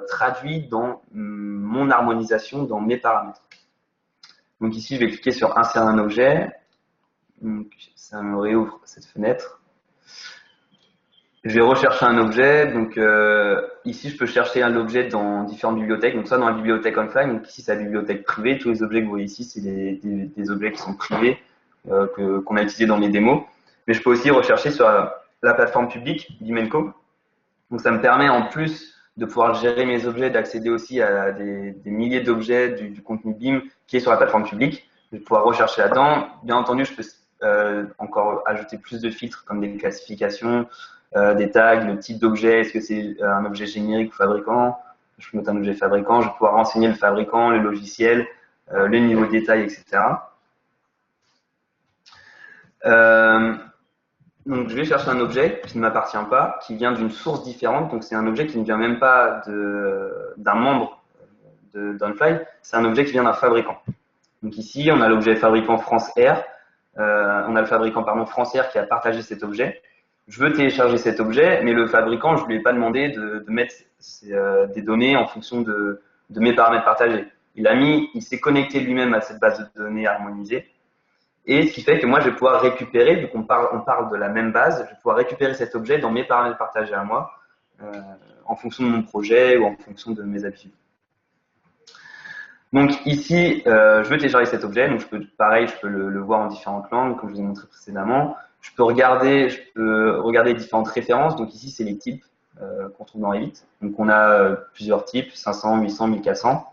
traduit dans mon harmonisation, dans mes paramètres. Donc ici, je vais cliquer sur insérer un objet. Donc, ça me réouvre cette fenêtre. Je vais rechercher un objet. Donc ici, je peux chercher un objet dans différentes bibliothèques. Donc soit dans la bibliothèque OnFly. Donc ici, c'est la bibliothèque privée. Tous les objets que vous voyez ici, c'est des objets qui sont privés qu'on a utilisés dans les démos. Mais je peux aussi rechercher sur la plateforme publique Bimenco. Donc ça me permet en plus de pouvoir gérer mes objets, d'accéder aussi à des milliers d'objets du contenu BIM qui est sur la plateforme publique, de pouvoir rechercher là-dedans. Bien entendu, je peux encore ajouter plus de filtres comme des classifications, des tags, le type d'objet, est-ce que c'est un objet générique ou fabricant. Je peux mettre un objet fabricant, je vais pouvoir renseigner le fabricant, le logiciel, le niveau de détail, etc. Donc, je vais chercher un objet qui ne m'appartient pas, qui vient d'une source différente. Donc, c'est un objet qui ne vient même pas d'un membre d'OnFly. C'est un objet qui vient d'un fabricant. Donc, ici, on a l'objet fabricant France Air. On a le fabricant, France Air qui a partagé cet objet. Je veux télécharger cet objet, mais le fabricant, je ne lui ai pas demandé de mettre des données en fonction de mes paramètres partagés. Il s'est connecté lui-même à cette base de données harmonisée. Et ce qui fait que moi, je vais pouvoir récupérer, vu qu'on parle de la même base, je vais pouvoir récupérer cet objet dans mes paramètres partagés à moi, en fonction de mon projet ou en fonction de mes habitudes. Donc ici, je veux télécharger cet objet, donc pareil, je peux le voir en différentes langues, comme je vous ai montré précédemment. Je peux regarder différentes références. Donc ici, c'est les types qu'on trouve dans Revit. Donc on a plusieurs types, 500, 800, 1400.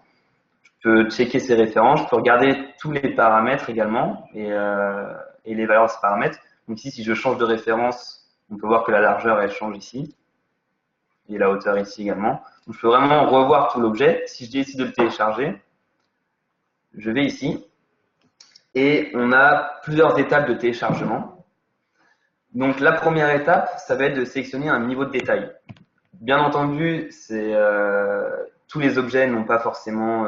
Je peux checker ces références. Je peux regarder tous les paramètres également et les valeurs de ces paramètres. Donc ici, si je change de référence, on peut voir que la largeur, elle change ici. Et la hauteur ici également. Donc je peux vraiment revoir tout l'objet. Si je décide de le télécharger, je vais ici et on a plusieurs étapes de téléchargement. Donc la première étape, ça va être de sélectionner un niveau de détail. Bien entendu, tous les objets n'ont pas forcément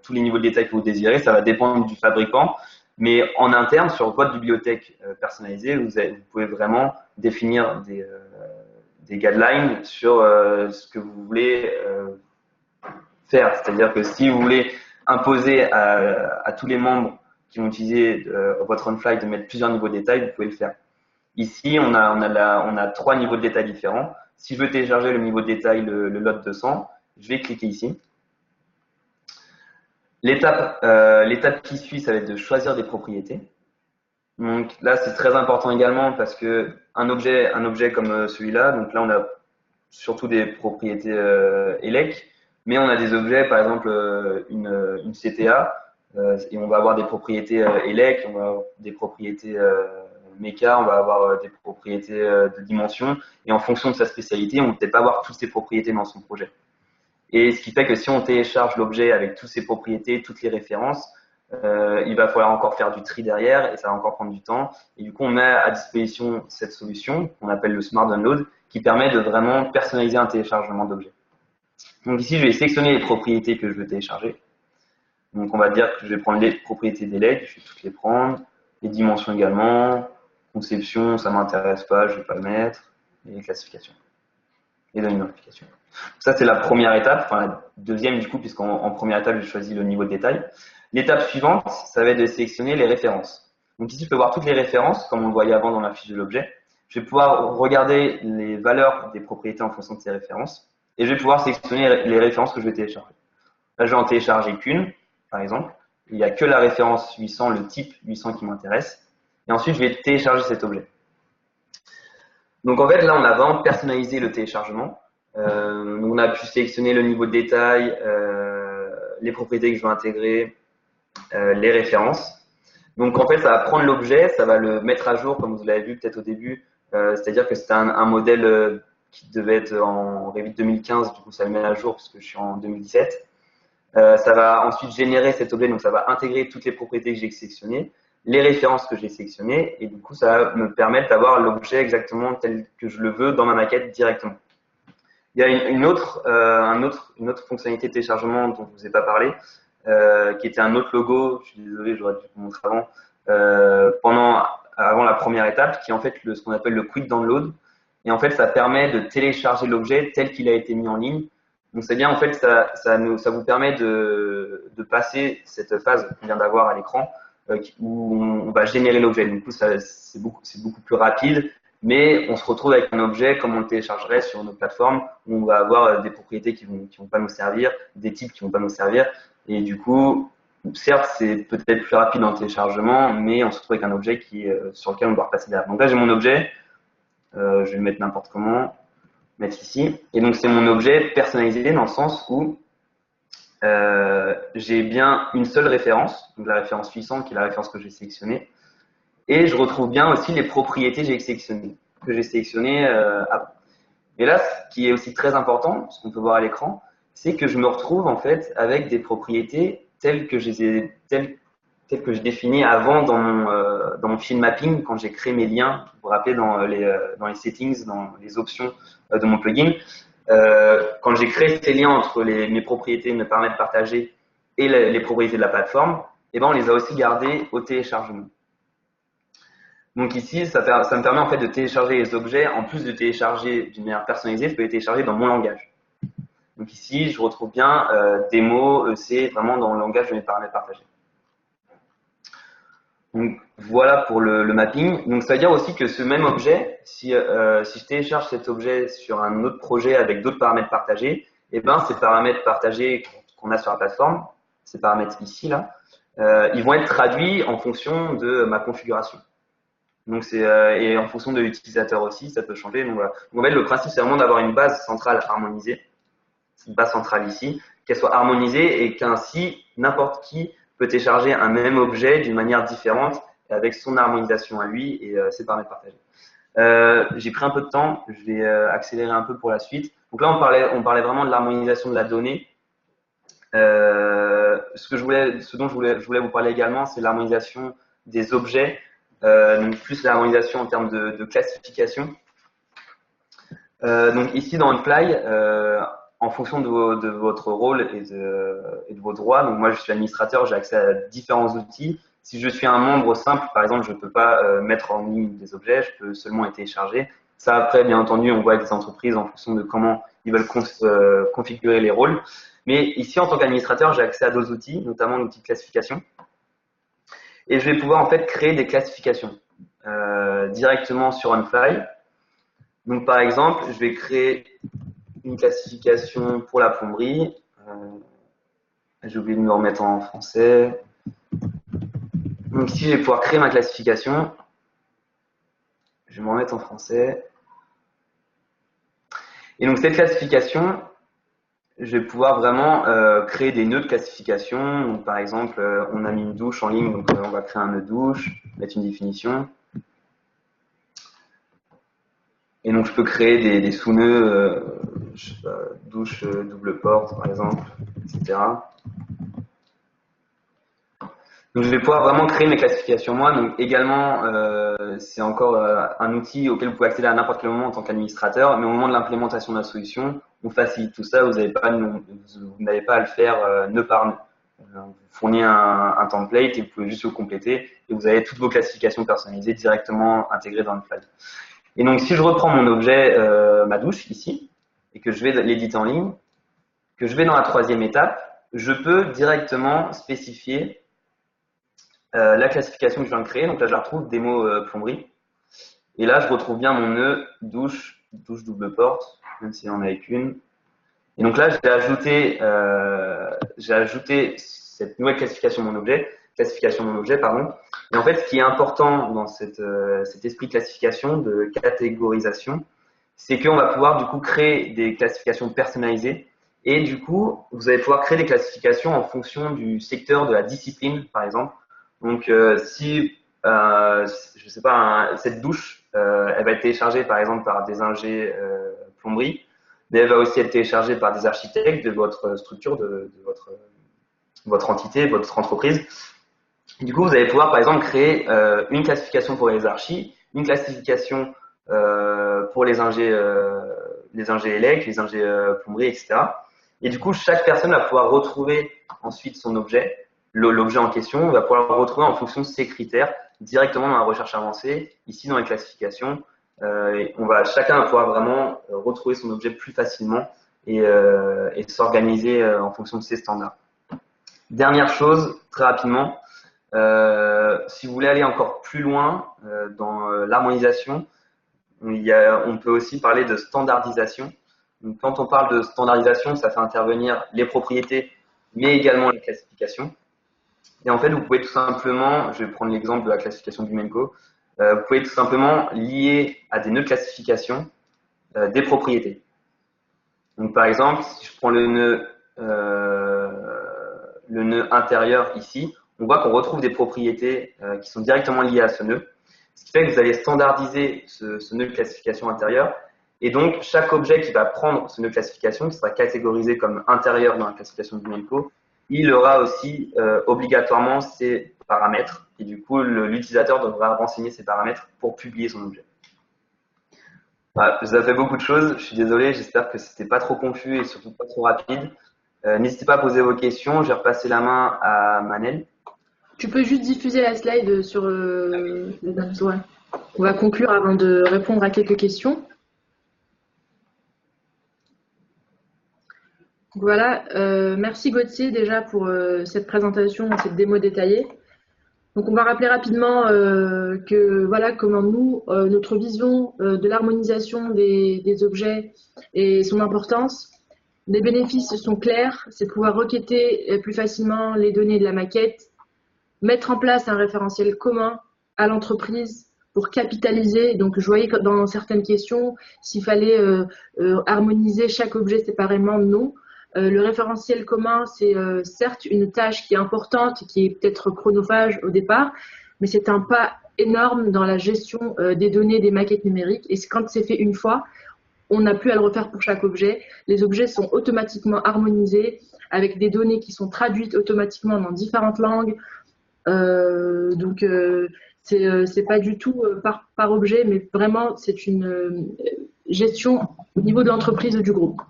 tous les niveaux de détail que vous désirez, ça va dépendre du fabricant. Mais en interne, sur votre bibliothèque personnalisée, vous pouvez vraiment définir des guidelines sur ce que vous voulez faire. C'est-à-dire que si vous voulez imposer à tous les membres qui vont utiliser votre on-fly de mettre plusieurs niveaux de détail, vous pouvez le faire. Ici, on a 3 niveaux de détail différents. Si je veux télécharger le niveau de détail, le lot 200, je vais cliquer ici. L'étape qui suit, ça va être de choisir des propriétés. Donc là, c'est très important également parce que un objet comme celui-là, donc là, on a surtout des propriétés ELEC, mais on a des objets, par exemple une CTA, et on va avoir des propriétés ELEC, on va avoir des propriétés Mecha, on va avoir des propriétés de dimension, et en fonction de sa spécialité, on ne peut peut-être pas avoir toutes ces propriétés dans son projet. Et ce qui fait que si on télécharge l'objet avec toutes ses propriétés, toutes les références, il va falloir encore faire du tri derrière et ça va encore prendre du temps. Et du coup, on met à disposition cette solution qu'on appelle le Smart Download qui permet de vraiment personnaliser un téléchargement d'objets. Donc ici, je vais sélectionner les propriétés que je veux télécharger. Donc on va dire que je vais prendre les propriétés des legs, je vais toutes les prendre, les dimensions également, conception, ça ne m'intéresse pas, je ne vais pas le mettre, et classification, et donner une notification. Ça, c'est la première étape, enfin la deuxième du coup, puisqu'en première étape, j'ai choisi le niveau de détail. L'étape suivante, ça va être de sélectionner les références. Donc ici, je peux voir toutes les références, comme on le voyait avant dans la fiche de l'objet. Je vais pouvoir regarder les valeurs des propriétés en fonction de ces références. Et je vais pouvoir sélectionner les références que je vais télécharger. Là, je vais en télécharger qu'une, par exemple. Il n'y a que la référence 800, le type 800 qui m'intéresse. Et ensuite, je vais télécharger cet objet. Donc en fait, là, on a vraiment personnalisé le téléchargement. Donc on a pu sélectionner le niveau de détail, les propriétés que je veux intégrer, les références. Donc en fait, ça va prendre l'objet, ça va le mettre à jour, comme vous l'avez vu peut-être au début. C'est-à-dire que c'était un modèle qui devait être en Revit 2015, du coup ça le met à jour parce que je suis en 2017. Ça va ensuite générer cet objet, donc ça va intégrer toutes les propriétés que j'ai sélectionnées, les références que j'ai sélectionnées, et du coup ça va me permettre d'avoir l'objet exactement tel que je le veux dans ma maquette directement. Il y a une autre fonctionnalité de téléchargement dont je ne vous ai pas parlé, qui était un autre logo, je suis désolé, j'aurais dû vous montrer avant, avant la première étape, qui est en fait ce qu'on appelle le Quick Download. Et en fait, ça permet de télécharger l'objet tel qu'il a été mis en ligne. Donc c'est bien, en fait, ça vous permet de passer cette phase qu'on vient d'avoir à l'écran, où on va générer l'objet. Du coup, c'est beaucoup plus rapide, mais on se retrouve avec un objet comme on le téléchargerait sur notre plateforme, où on va avoir des propriétés qui vont pas nous servir, des types qui vont pas nous servir. Et du coup, certes, c'est peut-être plus rapide en téléchargement, mais on se retrouve avec un objet sur lequel on doit repasser derrière. Donc là, j'ai mon objet. Je vais le mettre n'importe comment, mettre ici. Et donc, c'est mon objet personnalisé dans le sens où j'ai bien une seule référence, donc la référence 800 qui est la référence que j'ai sélectionnée. Et je retrouve bien aussi les propriétés que j'ai sélectionnées avant. Et là, ce qui est aussi très important, ce qu'on peut voir à l'écran, c'est que je me retrouve en fait avec des propriétés telles que je définis avant dans mon field mapping quand j'ai créé mes liens. Vous vous rappelez dans les settings, dans les options de mon plugin, quand j'ai créé ces liens entre mes propriétés, mes paramètres partagés et les propriétés de la plateforme, et ben on les a aussi gardés au téléchargement. Donc ici, ça me permet en fait de télécharger les objets. En plus de télécharger d'une manière personnalisée, je peux les télécharger dans mon langage. Donc ici, je retrouve bien des mots, c'est vraiment dans le langage de mes paramètres partagés. Donc voilà pour le mapping. Donc ça veut dire aussi que ce même objet, si je télécharge cet objet sur un autre projet avec d'autres paramètres partagés, et ben ces paramètres partagés qu'on a sur la plateforme, ces paramètres ici, là, ils vont être traduits en fonction de ma configuration. Donc et en fonction de l'utilisateur aussi, ça peut changer. Donc, voilà. Donc, en fait, le principe, c'est vraiment d'avoir une base centrale harmonisée, cette base centrale ici, qu'elle soit harmonisée et qu'ainsi, n'importe qui peut télécharger un même objet d'une manière différente avec son harmonisation à lui et ses paramètres partagés. J'ai pris un peu de temps, je vais accélérer un peu pour la suite. Donc là, on parlait vraiment de l'harmonisation de la donnée. Ce dont je voulais vous parler également, c'est l'harmonisation des objets, donc plus l'harmonisation en termes de classification. Donc ici dans OnFly, en fonction de votre rôle et de vos droits, donc moi je suis administrateur, j'ai accès à différents outils. Si je suis un membre simple, par exemple, je ne peux pas mettre en ligne des objets, je peux seulement les télécharger. Ça après, bien entendu, on voit avec les entreprises en fonction de comment ils veulent configurer les rôles. Mais ici, en tant qu'administrateur, j'ai accès à d'autres outils, notamment l'outil de classification. Et je vais pouvoir en fait créer des classifications directement sur OnFly. Donc par exemple, je vais créer une classification pour la plomberie. J'ai oublié de me remettre en français. Donc ici, je vais pouvoir créer ma classification. Je vais me remettre en français. Et donc cette classification, je vais pouvoir vraiment créer des nœuds de classification. Donc, par exemple, on a mis une douche en ligne, donc on va créer un nœud de douche, mettre une définition. Et donc, je peux créer des sous-nœuds, je sais pas, douche double porte, par exemple, etc. Donc, je vais pouvoir vraiment créer mes classifications moi. Donc, également, c'est encore un outil auquel vous pouvez accéder à n'importe quel moment en tant qu'administrateur. Mais au moment de l'implémentation de la solution, on facilite tout ça. Vous n'avez pas à le faire nœud par nœud. Vous fournissez un template et vous pouvez juste le compléter. Et vous avez toutes vos classifications personnalisées directement intégrées dans le file. Et donc, si je reprends mon objet, ma douche, ici, et que je vais l'éditer en ligne, que je vais dans la troisième étape, je peux directement spécifier la classification que je viens de créer. Donc là, je la retrouve, démo plomberie. Et là, je retrouve bien mon nœud douche double porte, même s'il en avait qu'une. Et donc là, j'ai ajouté cette nouvelle classification de mon objet, pardon. Et en fait, ce qui est important dans cet esprit de classification, de catégorisation, c'est qu'on va pouvoir du coup créer des classifications personnalisées. Et du coup, vous allez pouvoir créer des classifications en fonction du secteur, de la discipline, par exemple. Donc, si, je sais pas, cette douche, elle va être téléchargée par exemple par des ingés plomberie, mais elle va aussi être téléchargée par des architectes de votre structure, de votre entité, votre entreprise. Du coup, vous allez pouvoir par exemple créer une classification pour les archis, une classification pour les ingés élec, les ingés plomberie, etc. Et du coup, chaque personne va pouvoir retrouver ensuite son objet. L'objet en question, on va pouvoir le retrouver en fonction de ses critères directement dans la recherche avancée, ici dans les classifications. Chacun va pouvoir vraiment retrouver son objet plus facilement et s'organiser en fonction de ses standards. Dernière chose, très rapidement, si vous voulez aller encore plus loin dans l'harmonisation, on peut aussi parler de standardisation. Donc, quand on parle de standardisation, ça fait intervenir les propriétés, mais également les classifications. Et en fait, vous pouvez tout simplement, je vais prendre l'exemple de la classification du Bimenco, vous pouvez tout simplement lier à des nœuds de classification des propriétés. Donc par exemple, si je prends le nœud intérieur ici, on voit qu'on retrouve des propriétés qui sont directement liées à ce nœud. Ce qui fait que vous allez standardiser ce nœud de classification intérieur. Et donc, chaque objet qui va prendre ce nœud de classification, qui sera catégorisé comme intérieur dans la classification du Bimenco, il aura aussi obligatoirement ces paramètres. Et du coup, l'utilisateur devra renseigner ces paramètres pour publier son objet. Voilà, ça fait beaucoup de choses. Je suis désolé, j'espère que c'était pas trop confus et surtout pas trop rapide. N'hésitez pas à poser vos questions. Je vais repasser la main à Manel. Tu peux juste diffuser la slide sur les dates. Ouais. On va conclure avant de répondre à quelques questions. Voilà, merci Gauthier déjà pour cette présentation, cette démo détaillée. Donc on va rappeler rapidement que voilà comment nous, notre vision de l'harmonisation des objets et son importance. Les bénéfices sont clairs, c'est pouvoir requêter plus facilement les données de la maquette, mettre en place un référentiel commun à l'entreprise pour capitaliser. Donc, je voyais que dans certaines questions, s'il fallait harmoniser chaque objet séparément, non. Le référentiel commun, c'est certes une tâche qui est importante, qui est peut-être chronophage au départ, mais c'est un pas énorme dans la gestion des données des maquettes numériques. Et quand c'est fait une fois, on n'a plus à le refaire pour chaque objet. Les objets sont automatiquement harmonisés avec des données qui sont traduites automatiquement dans différentes langues. Donc, c'est pas du tout par objet, mais vraiment, c'est une gestion au niveau de l'entreprise ou du groupe.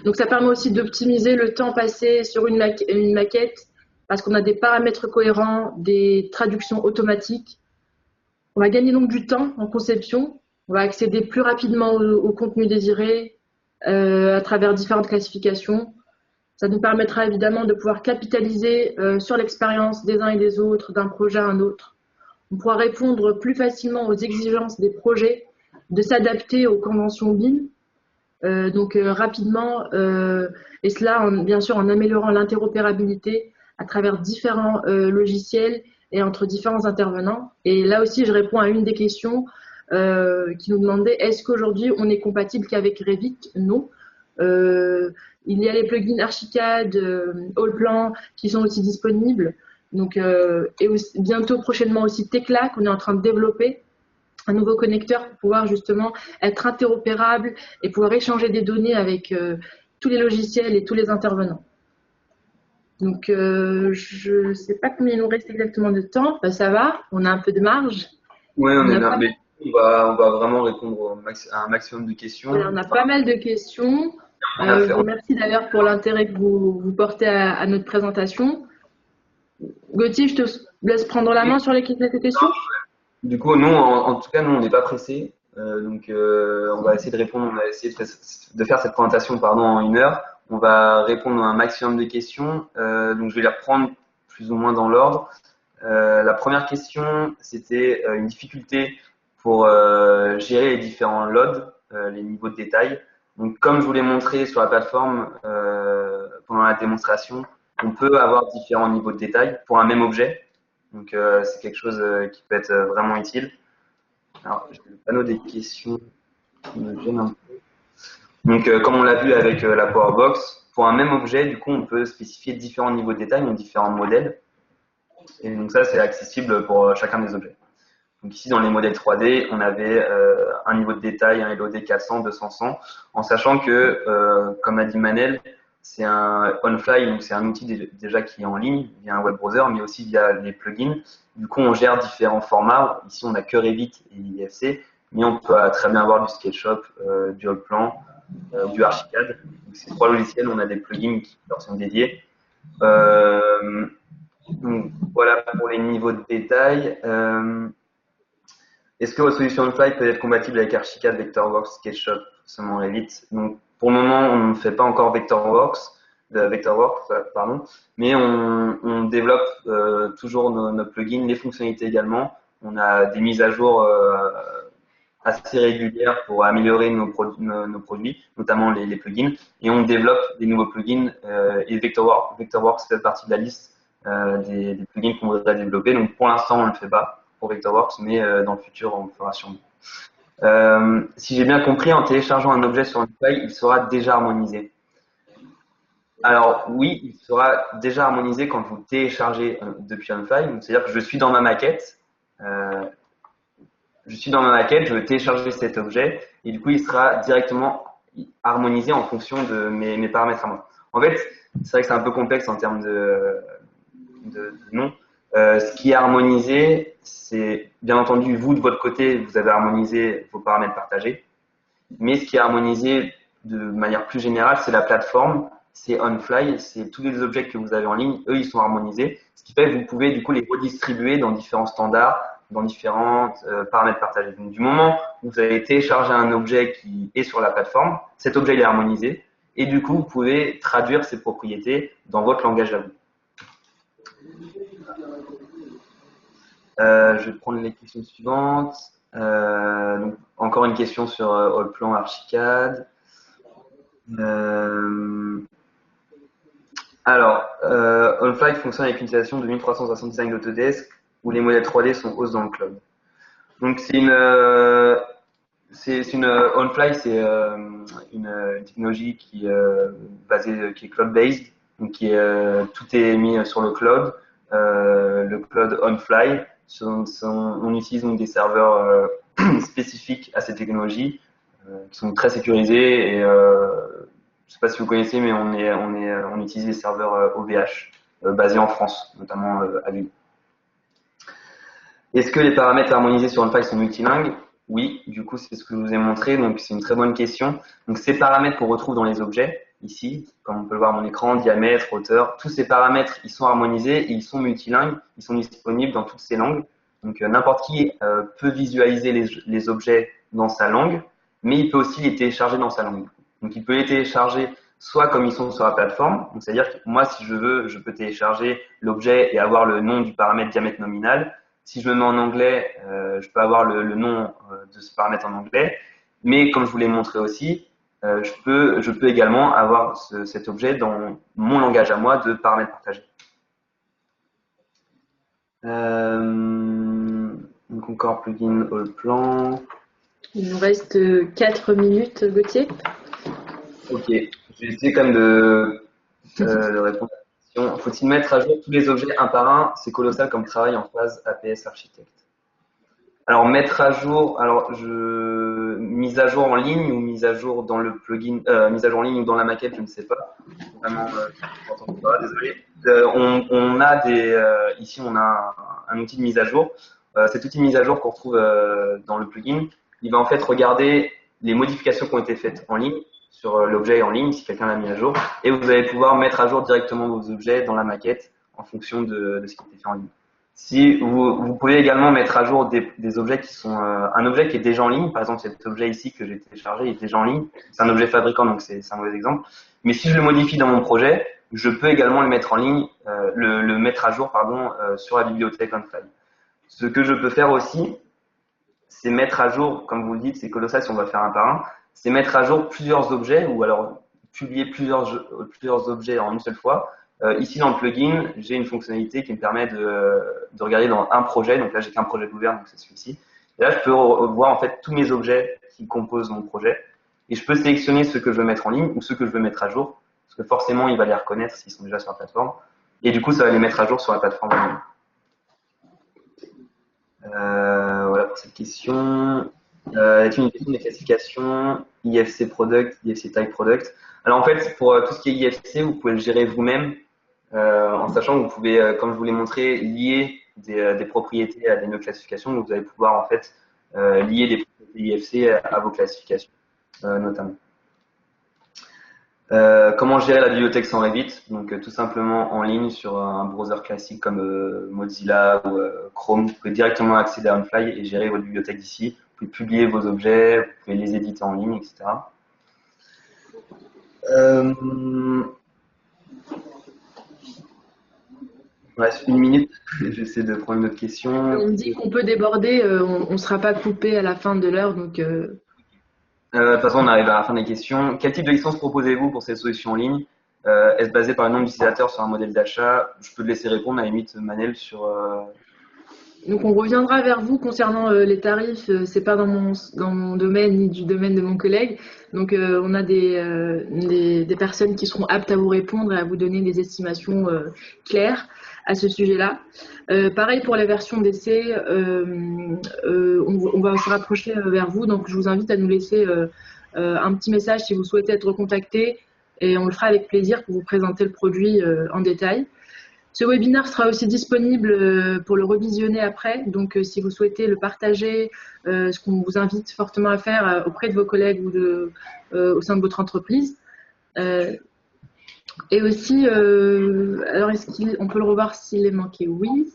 Donc, ça permet aussi d'optimiser le temps passé sur une maquette parce qu'on a des paramètres cohérents, des traductions automatiques. On va gagner donc du temps en conception. On va accéder plus rapidement au contenu désiré à travers différentes classifications. Ça nous permettra évidemment de pouvoir capitaliser sur l'expérience des uns et des autres, d'un projet à un autre. On pourra répondre plus facilement aux exigences des projets, de s'adapter aux conventions BIM, rapidement, et cela bien sûr en améliorant l'interopérabilité à travers différents logiciels et entre différents intervenants. Et là aussi, je réponds à une des questions qui nous demandait est-ce qu'aujourd'hui on est compatible qu'avec Revit? Non. Il y a les plugins Archicad, Allplan qui sont aussi disponibles. Donc, et aussi, bientôt, prochainement aussi Tecla qu'on est en train de développer, un nouveau connecteur pour pouvoir justement être interopérable et pouvoir échanger des données avec tous les logiciels et tous les intervenants. Donc, je ne sais pas combien il nous reste exactement de temps. Ben, ça va, on a un peu de marge. Oui, on est bien, mais on va vraiment répondre à un maximum de questions. Voilà, on a pas mal de questions. Je vous remercie d'ailleurs pour l'intérêt que vous portez à notre présentation. Gauthier, je te laisse prendre la main sur les questions. Du coup, nous, en tout cas, nous, on n'est pas pressés. On va essayer de répondre, on va essayer de faire cette présentation en 1 heure. On va répondre à un maximum de questions. Donc, je vais les reprendre plus ou moins dans l'ordre. La première question, c'était une difficulté pour gérer les différents loads, les niveaux de détail. Donc, comme je vous l'ai montré sur la plateforme pendant la démonstration, on peut avoir différents niveaux de détail pour un même objet. Donc, c'est quelque chose qui peut être vraiment utile. Alors, j'ai le panneau des questions qui me gêne un peu. Donc, comme on l'a vu avec la Powerbox, pour un même objet, du coup, on peut spécifier différents niveaux de détail, donc différents modèles. Et donc, ça, c'est accessible pour chacun des objets. Donc, ici, dans les modèles 3D, on avait un niveau de détail, un LOD 400, 200, 100, en sachant que, comme a dit Manel, c'est un on-fly, donc c'est un outil déjà qui est en ligne via un web browser, mais aussi via les plugins. Du coup, on gère différents formats. Ici, on n'a que Revit et IFC, mais on peut très bien avoir du SketchUp, du Allplan, du Archicad. Donc, ces 3 logiciels, on a des plugins qui leur sont dédiés. Donc, voilà pour les niveaux de détail. Est-ce que votre solution on-fly peut être compatible avec Archicad, Vectorworks, SketchUp, seulement Revit? Donc, pour le moment, on ne fait pas encore Vectorworks, mais on développe toujours nos plugins, les fonctionnalités également. On a des mises à jour assez régulières pour améliorer nos produits, notamment les plugins, et on développe des nouveaux plugins et Vectorworks fait partie de la liste des plugins qu'on voudrait développer. Donc, pour l'instant, on ne le fait pas pour Vectorworks, mais dans le futur, on le fera sûrement. Si j'ai bien compris, en téléchargeant un objet sur une feuille, il sera déjà harmonisé. Alors oui, il sera déjà harmonisé quand vous téléchargez depuis Unfly. C'est-à-dire que je suis dans ma maquette, je veux télécharger cet objet, et du coup, il sera directement harmonisé en fonction de mes paramètres à moi. En fait, c'est vrai que c'est un peu complexe en termes de nom. Ce qui est harmonisé, c'est bien entendu, vous de votre côté, vous avez harmonisé vos paramètres partagés. Mais ce qui est harmonisé de manière plus générale, c'est la plateforme, c'est on-fly, c'est tous les objets que vous avez en ligne, eux, ils sont harmonisés. Ce qui fait que vous pouvez du coup les redistribuer dans différents standards, dans différents paramètres partagés. Donc, du moment où vous avez téléchargé un objet qui est sur la plateforme, cet objet il est harmonisé. Et du coup, vous pouvez traduire ses propriétés dans votre langage à vous. Je vais prendre les questions suivantes. Donc, encore une question sur Allplan Archicad. Euh, Alors, OnFly fonctionne avec l'utilisation de 1360 Design d'Autodesk où les modèles 3D sont hostés dans le cloud. Donc, c'est une OnFly, c'est une technologie qui est basée, qui est cloud-based, donc tout est mis sur le cloud OnFly. On utilise donc des serveurs spécifiques à ces technologies qui sont très sécurisés et je ne sais pas si vous connaissez, mais on utilise des serveurs OVH basés en France, notamment à Lille. Est-ce que les paramètres harmonisés sur OnFly sont multilingues? Oui, du coup, c'est ce que je vous ai montré, donc c'est une très bonne question. Donc ces paramètres qu'on retrouve dans les objets, ici, comme on peut le voir à mon écran, diamètre, hauteur, tous ces paramètres, ils sont harmonisés et ils sont multilingues, ils sont disponibles dans toutes ces langues. Donc n'importe qui peut visualiser les objets dans sa langue, mais il peut aussi les télécharger dans sa langue. Donc il peut les télécharger soit comme ils sont sur la plateforme, c'est-à-dire que moi, si je veux, je peux télécharger l'objet et avoir le nom du paramètre diamètre nominal. Si je me mets en anglais, je peux avoir le nom de ce paramètre en anglais. Mais comme je vous l'ai montré aussi, je peux également avoir cet objet dans mon langage à moi de paramètres partagés. Donc encore plugin all plan. Il nous reste 4 minutes, Gauthier. Ok, je vais essayer quand même de répondre à la question. Faut-il mettre à jour tous les objets un par un? C'est colossal comme travail en phase APS architecte. Alors mettre à jour, mise à jour en ligne ou mise à jour dans le plugin, mise à jour en ligne ou dans la maquette, je ne sais pas. Vraiment, je n'entends pas, désolé. On a ici on a un outil de mise à jour. Cet outil de mise à jour qu'on retrouve dans le plugin, il va en fait regarder les modifications qui ont été faites en ligne sur l'objet en ligne si quelqu'un l'a mis à jour, et vous allez pouvoir mettre à jour directement vos objets dans la maquette en fonction de ce qui a été fait en ligne. Si vous pouvez également mettre à jour des objets qui sont un objet qui est déjà en ligne. Par exemple, cet objet ici que j'ai téléchargé il est déjà en ligne. C'est un objet fabricant, donc c'est un mauvais exemple. Mais si je le modifie dans mon projet, je peux également le mettre en ligne, le mettre à jour pardon, sur la bibliothèque OnFly. Ce que je peux faire aussi, c'est mettre à jour, comme vous le dites, c'est colossal si on va faire un par un, c'est mettre à jour plusieurs objets ou alors publier plusieurs objets en une seule fois. Ici dans le plugin, j'ai une fonctionnalité qui me permet de regarder dans un projet. Donc là, j'ai qu'un projet ouvert, donc c'est celui-ci. Et là, je peux voir en fait tous mes objets qui composent mon projet. Et je peux sélectionner ceux que je veux mettre en ligne ou ceux que je veux mettre à jour. Parce que forcément, il va les reconnaître s'ils sont déjà sur la plateforme. Et du coup, ça va les mettre à jour sur la plateforme en ligne. Voilà pour cette question. Est une question des classifications IFC Product, IFC Type Product. Alors en fait, pour tout ce qui est IFC, vous pouvez le gérer vous-même en sachant que vous pouvez, comme je vous l'ai montré, lier des propriétés à des nœuds classifications. Donc vous allez pouvoir en fait lier des propriétés IFC à vos classifications notamment. Comment gérer la bibliothèque sans Revit? Donc tout simplement en ligne sur un browser classique comme Mozilla ou Chrome. Vous pouvez directement accéder à OnFly et gérer votre bibliothèque d'ici. Vous pouvez publier vos objets, vous pouvez les éditer en ligne, etc. Il reste une minute. J'essaie de prendre une autre question. On me dit qu'on peut déborder, on ne sera pas coupé à la fin de l'heure, donc. De toute façon, on arrive à la fin des questions. Quel type de licence proposez-vous pour cette solution en ligne? Est-ce basé par le nombre d'utilisateurs sur un modèle d'achat? Je peux te laisser répondre à la limite, Manel, sur. Donc on reviendra vers vous concernant les tarifs. C'est pas dans mon domaine ni du domaine de mon collègue. Donc on a des personnes qui seront aptes à vous répondre et à vous donner des estimations claires à ce sujet-là. Pareil pour la version d'essai, on va se rapprocher vers vous. Donc je vous invite à nous laisser un petit message si vous souhaitez être contacté et on le fera avec plaisir pour vous présenter le produit en détail. Ce webinaire sera aussi disponible pour le revisionner après, donc si vous souhaitez le partager, ce qu'on vous invite fortement à faire auprès de vos collègues ou au sein de votre entreprise. Et aussi, alors est-ce qu'on peut le revoir s'il est manqué? Oui.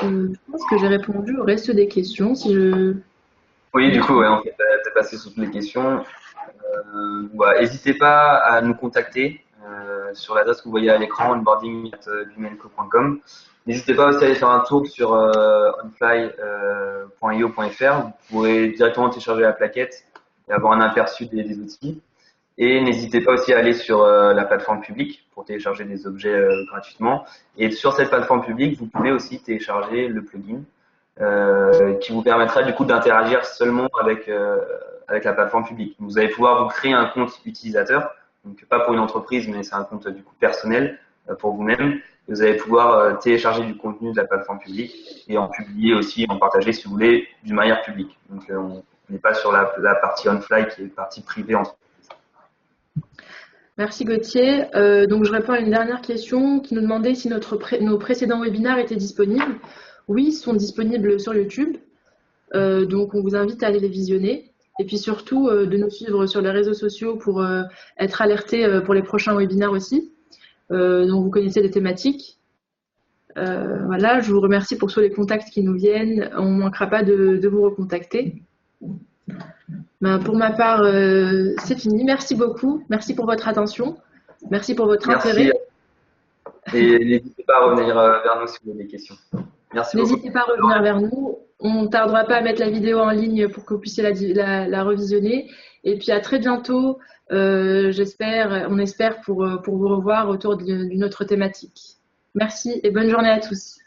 Je pense que j'ai répondu au reste des questions. Oui, du coup, ouais, on fait passer sur toutes les questions. N'hésitez pas à nous contacter sur l'adresse que vous voyez à l'écran, onboarding@bimenco.com. N'hésitez pas aussi à aller faire un tour sur onfly.io.fr. Vous pourrez directement télécharger la plaquette et avoir un aperçu des outils. Et n'hésitez pas aussi à aller sur la plateforme publique pour télécharger des objets gratuitement. Et sur cette plateforme publique, vous pouvez aussi télécharger le plugin qui vous permettra du coup d'interagir seulement avec la plateforme publique. Vous allez pouvoir vous créer un compte utilisateur, donc pas pour une entreprise, mais c'est un compte du coup personnel pour vous-même. Vous allez pouvoir télécharger du contenu de la plateforme publique et en publier aussi, en partager si vous voulez, d'une manière publique. Donc on n'est pas sur la partie on-fly qui est partie privée entre. Merci Gauthier. Donc je réponds à une dernière question qui nous demandait si nos précédents webinaires étaient disponibles. Oui, ils sont disponibles sur YouTube. Donc on vous invite à aller les visionner. Et puis surtout de nous suivre sur les réseaux sociaux pour être alerté pour les prochains webinaires aussi. Donc vous connaissez les thématiques. Voilà, je vous remercie pour tous les contacts qui nous viennent. On ne manquera pas de vous recontacter. Ben, pour ma part, c'est fini. Merci beaucoup. Merci pour votre attention. Merci pour votre intérêt. Et n'hésitez pas à revenir vers nous si vous avez des questions. Merci beaucoup. N'hésitez pas à revenir vers nous. On ne tardera pas à mettre la vidéo en ligne pour que vous puissiez la revisionner. Et puis à très bientôt, on espère pour vous revoir autour d'une autre thématique. Merci et bonne journée à tous.